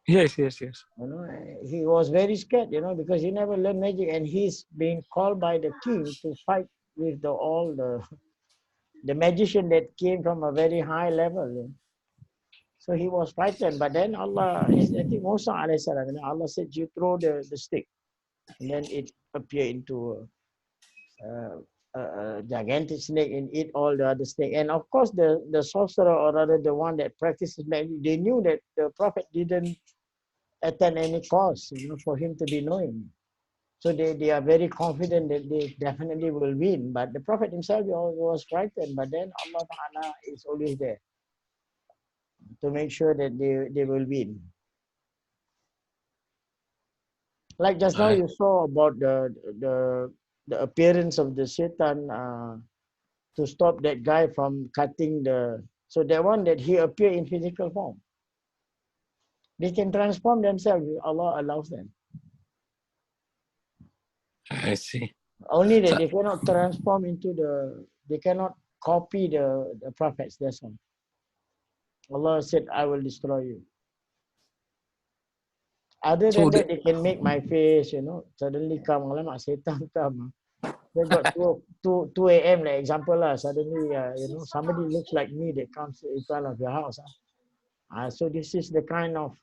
Yes. He was very scared, because he never learned magic, and he's being called by the king to fight with all the magician that came from a very high level. So he was frightened, but then Allah, I think Musa alayhi salam, Allah said, you throw the stick, and then it appeared into a gigantic snake and eat all the other snake. And of course, the sorcerer, or rather the one that practices magic, they knew that the prophet didn't at any cost, for him to be knowing. So they are very confident that they definitely will win. But the Prophet himself was frightened. But then Allah Ta'ala is always there to make sure that they will win. Like just now you saw about the appearance of the Satan to stop that guy from cutting the. So that one that he appear in physical form. They can transform themselves. Allah allows them. I see. Only that they cannot transform into they cannot copy the prophets. That's all. Allah said, I will destroy you. Other than that, they can make my face, suddenly come, alamak, Satan come. They got 2 a.m. like example lah. Suddenly, somebody looks like me that comes in front of your house. So this is the kind of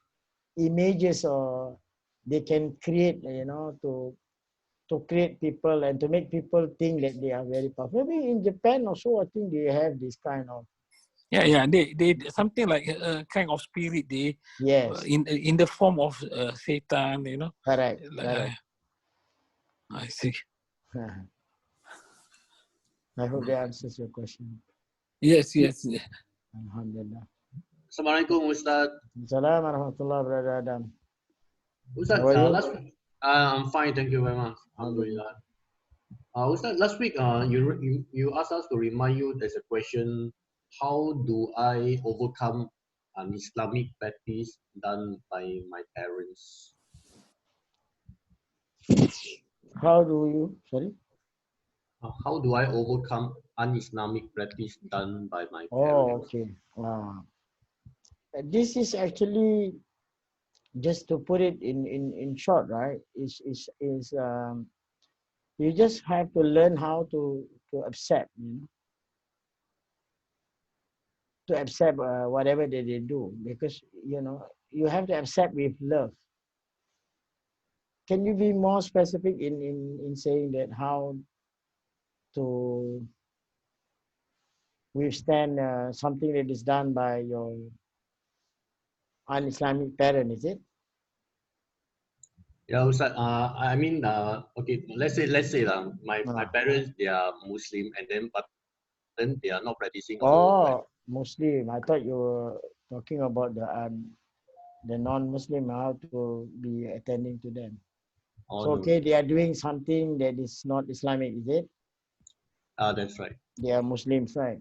images or they can create, to create people and to make people think that they are very powerful. Maybe in Japan also, I think they have this kind of. Yeah. They something like a kind of spirit. They yes in the form of Satan. Correct. I see. I hope that answers your question. Yes. Alhamdulillah. Assalamualaikum, Ustaz. Assalamualaikum warahmatullahi wabarakatuh. Ustaz, How are you? last week, I'm fine, thank you very much. Alhamdulillah. Ustaz, last week you asked us to remind you there's a question, how do I overcome an Islamic practice done by my parents? How do you, sorry? How do I overcome un-Islamic practice done by my parents? Oh, okay. This is actually, just to put it in short, right? You just have to learn how to accept, to accept whatever that they do, because you have to accept with love. Can you be more specific in saying that how to withstand something that is done by your un-Islamic parent, is it? Yeah, Ustaz, I mean, okay, let's say my parents, they are Muslim, but then they are not practicing. Oh, Muslim. I thought you were talking about the non-Muslim, how to be attending to them. Oh, so, no. okay, they are doing something that is not Islamic, is it? That's right. They are Muslims, right?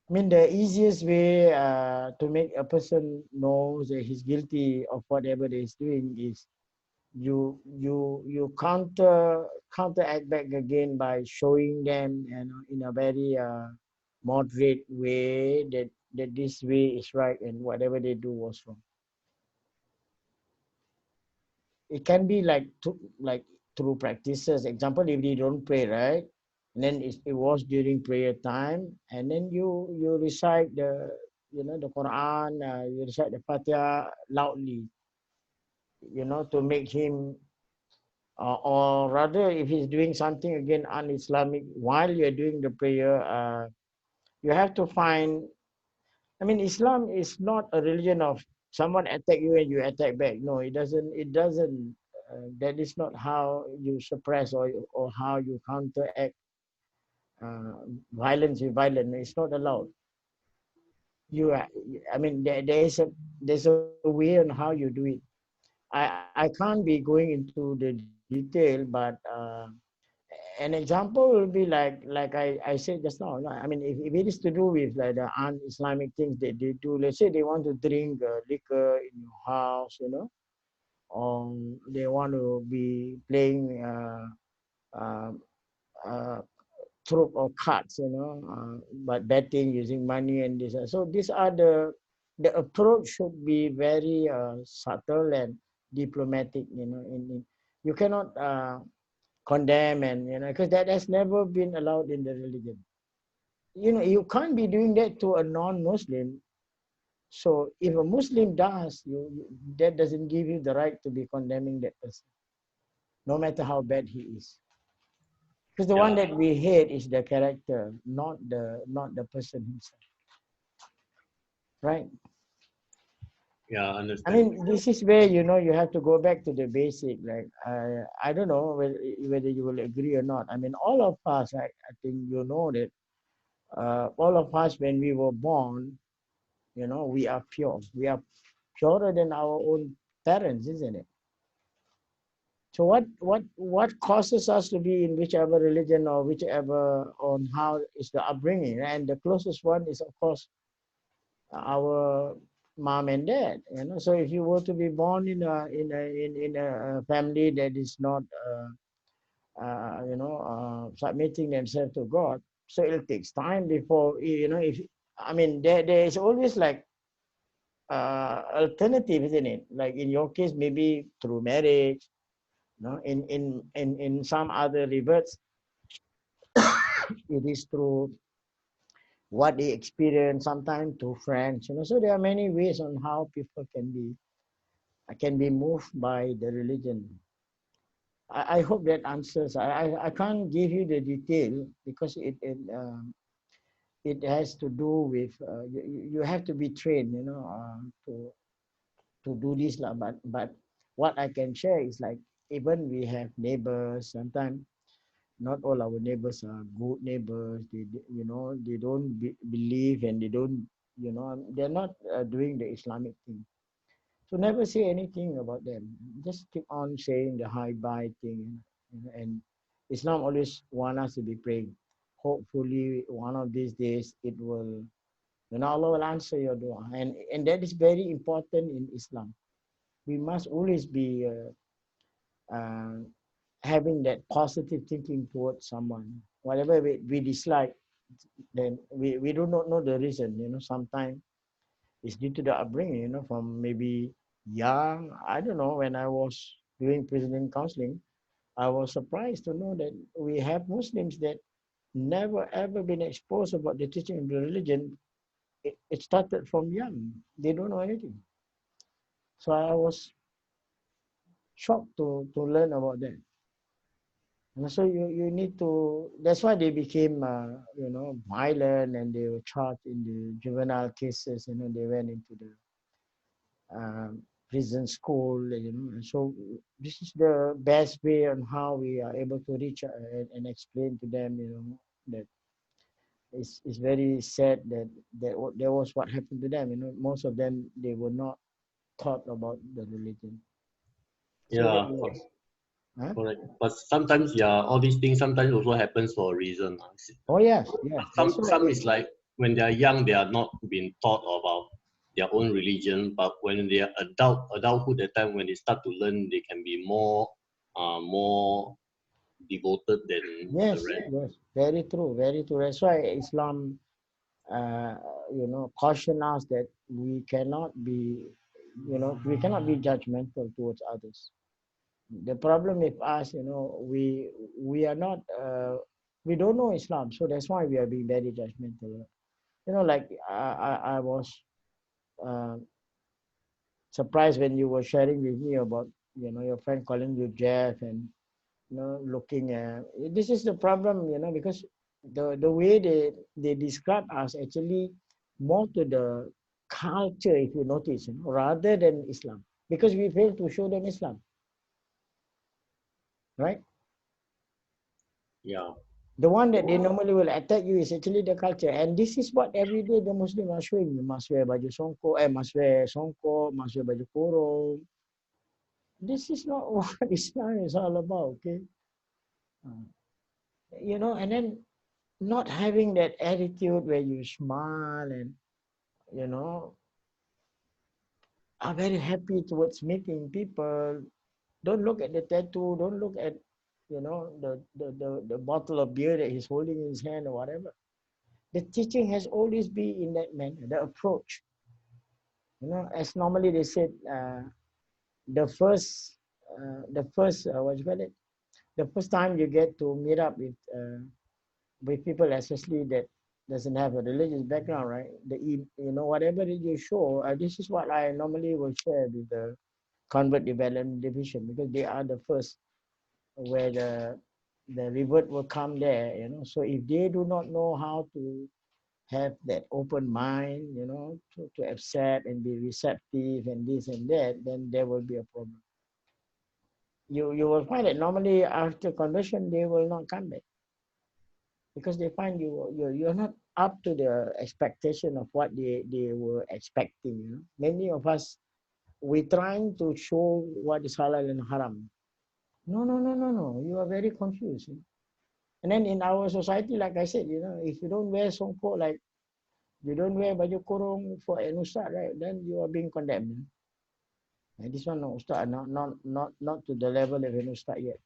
I mean, the easiest way to make a person knows that he's guilty of whatever he's doing is you counteract back again by showing them, in a very moderate way that this way is right and whatever they do was wrong. It can be like through practices. Example, if they don't pray, right? And then it was during prayer time, and then you recite the Quran, you recite the Fatiha loudly, to make him, or rather, if he's doing something again un-Islamic while you're doing the prayer, you have to find. I mean, Islam is not a religion of someone attack you and you attack back. No, it doesn't. It doesn't. That is not how you suppress or how you counteract violence with violence. It's not allowed. I mean, there's a way on how you do it. I can't be going into the detail, but an example will be like I said just now. I mean, if it is to do with like the un-Islamic things that they do, let's say they want to drink liquor in your house, or they want to be playing trope or cards, but betting using money and this. So these are the approach should be very subtle and diplomatic. You cannot condemn and because that has never been allowed in the religion. You can't be doing that to a non-Muslim. So if a Muslim does, that doesn't give you the right to be condemning that person, no matter how bad he is. Because the one that we hate is the character, not the person himself. Right? Yeah, I understand. mean, this is where, you know, you have to go back to the basic. Like, I don't know whether you will agree or not. I mean, all of us, I think you know that all of us, when we were born, you know, we are pure. We are purer than our own parents, isn't it? So what causes us to be in whichever religion or whichever on how is the upbringing? And the closest one is, of course, our mom and dad. You know, so if you were to be born in a family that is not submitting themselves to God, so it takes time before, you know, if I mean there is always like alternative, isn't it? Like in your case, maybe through marriage, you know, in some other reverts, it is through what they experience, sometimes through friends, you know. So there are many ways on how people can be moved by the religion. I hope that answers. I can't give you the detail because it has to do with you have to be trained, you know, to do this lah. But what I can share is like, even we have neighbors. Sometimes not all our neighbors are good neighbors. You know, they don't believe, and they don't, you know, they're not doing the Islamic thing. So never say anything about them. Just keep on saying the hi bye thing, you know, and Islam always want us to be praying. Hopefully, one of these days it will, you know, Allah will answer your dua, and that is very important in Islam. We must always be having that positive thinking towards someone. Whatever we dislike, then we do not know the reason. You know, sometimes it's due to the upbringing. You know, from maybe young. I don't know. When I was doing prison counseling, I was surprised to know that we have Muslims that never ever been exposed about the teaching of the religion. It started from young. They don't know anything. So I was shocked to learn about that. And so you need to, that's why they became, you know, violent, and they were charged in the juvenile cases, you know, they went into the prison school, you know. And so this is the best way on how we are able to reach and explain to them, you know, that it's very sad that was what happened to them, you know. Most of them, they were not taught about the religion. So Yeah, yes. Huh? correct. But sometimes, yeah, all these things sometimes also happens for a reason. Oh yes, yes. That's why Some is like when they are young, they are not being taught about their own religion. But when they are adulthood, that time when they start to learn, they can be more devoted than the yes, rest. yes. Very true, very true. That's why Islam, uh, you know, caution us that we cannot be, you know, we cannot be judgmental towards others. The problem with us, you know, we are not, we don't know Islam, so that's why we are being very judgmental. You know, like I was uh, surprised when you were sharing with me about, you know, your friend calling you Jeff, and you know, looking at this is the problem, you know, because the way they describe us actually more to the culture, if you notice, you know, rather than Islam, because we fail to show them Islam, right? Yeah. The one that they normally will attack you is actually the culture. And this is what every day the Muslim are showing. You must wear baju songkok, must wear songkok, must wear baju kurung. This is not what Islam is all about, okay? You know, and then not having that attitude where you smile and, you know, are very happy towards meeting people. Don't look at the tattoo. Don't look at, you know, the bottle of beer that he's holding in his hand or whatever. The teaching has always been in that manner, the approach. You know, as normally they said, the first what you call it, the first time you get to meet up with people, especially that doesn't have a religious background, right? You know, whatever that you show, this is what I normally will share with the convert development division, because they are the first where the revert will come there. You know, so if they do not know how to have that open mind, you know, to accept and be receptive and this and that, then there will be a problem. You will find that normally after conversion they will not come back because they find you're not up to the expectation of what they were expecting. You know, many of us we trying to show what is halal and haram. No, no, no, no, no. You are very confused. And then in our society, like I said, you know, if you don't wear songkok, like you don't wear baju kurung for an ustaz, right? Then you are being condemned. And this one, no, ustaz, not to the level of an ustaz yet.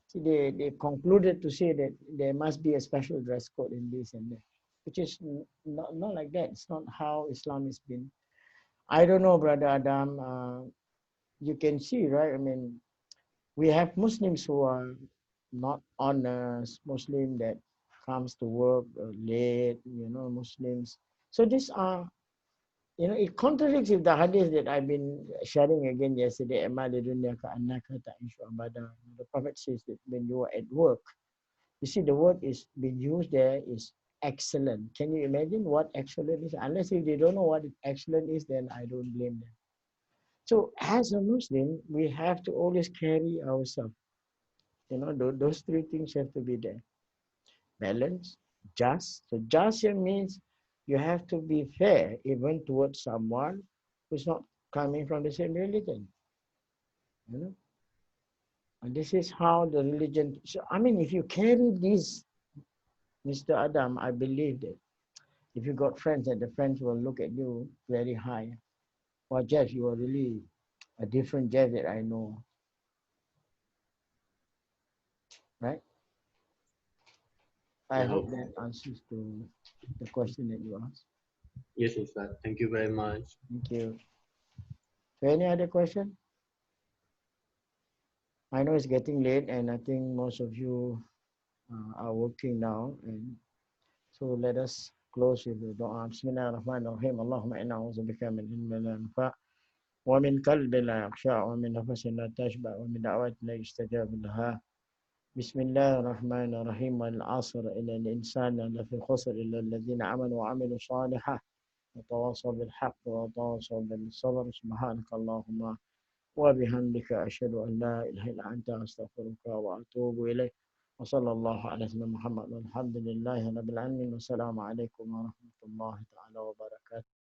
See, they concluded to say that there must be a special dress code in this and that, which is not like that. It's not how Islam has been. I don't know, Brother Adam. You can see, right? I mean, we have Muslims who are not honest, Muslim that comes to work late, you know, Muslims. So these are, you know, it contradicts with the hadith that I've been sharing again yesterday. The Prophet says that when you are at work, you see the word is being used there is excellent. Can you imagine what excellent is? Unless if they don't know what excellent is, then I don't blame them. So as a Muslim, we have to always carry ourselves. You know, those three things have to be there. Balance, just. So just here means you have to be fair even towards someone who's not coming from the same religion. You know, and this is how the religion. So I mean, if you carry this, Mr. Adam, I believe that if you got friends, and the friends will look at you very high. Well, Jeff, you are really a different Jeff that I know, right? I Yeah. hope that answers to the question that you asked. Yes, Ustaz. Thank you very much. Thank you. So any other question? I know it's getting late and I think most of you are working now. And so let us close with the dua. Bismillahirrahmanirrahim. Allahumma inna a'udzubika min ilmin la yanfa' wa min qalbin la yakhsha' wa min nafasin la tashba' wa min da'watin la yustajab laha. Bismillahirrahmanirrahim. Wal 'asr innal insana lafi khusr illa alladhina amanu wa 'amilu shalihat wa tawasaw bil haqq wa tawasaw bis sabr. Subhanakallahumma وبحمدك أشهد أن لا إله إلا أنت أستغفرك وأتوب إليك وصلى الله على سيدنا محمد والحمد لله رب العالمين والسلام عليكم ورحمة الله تعالى وبركاته.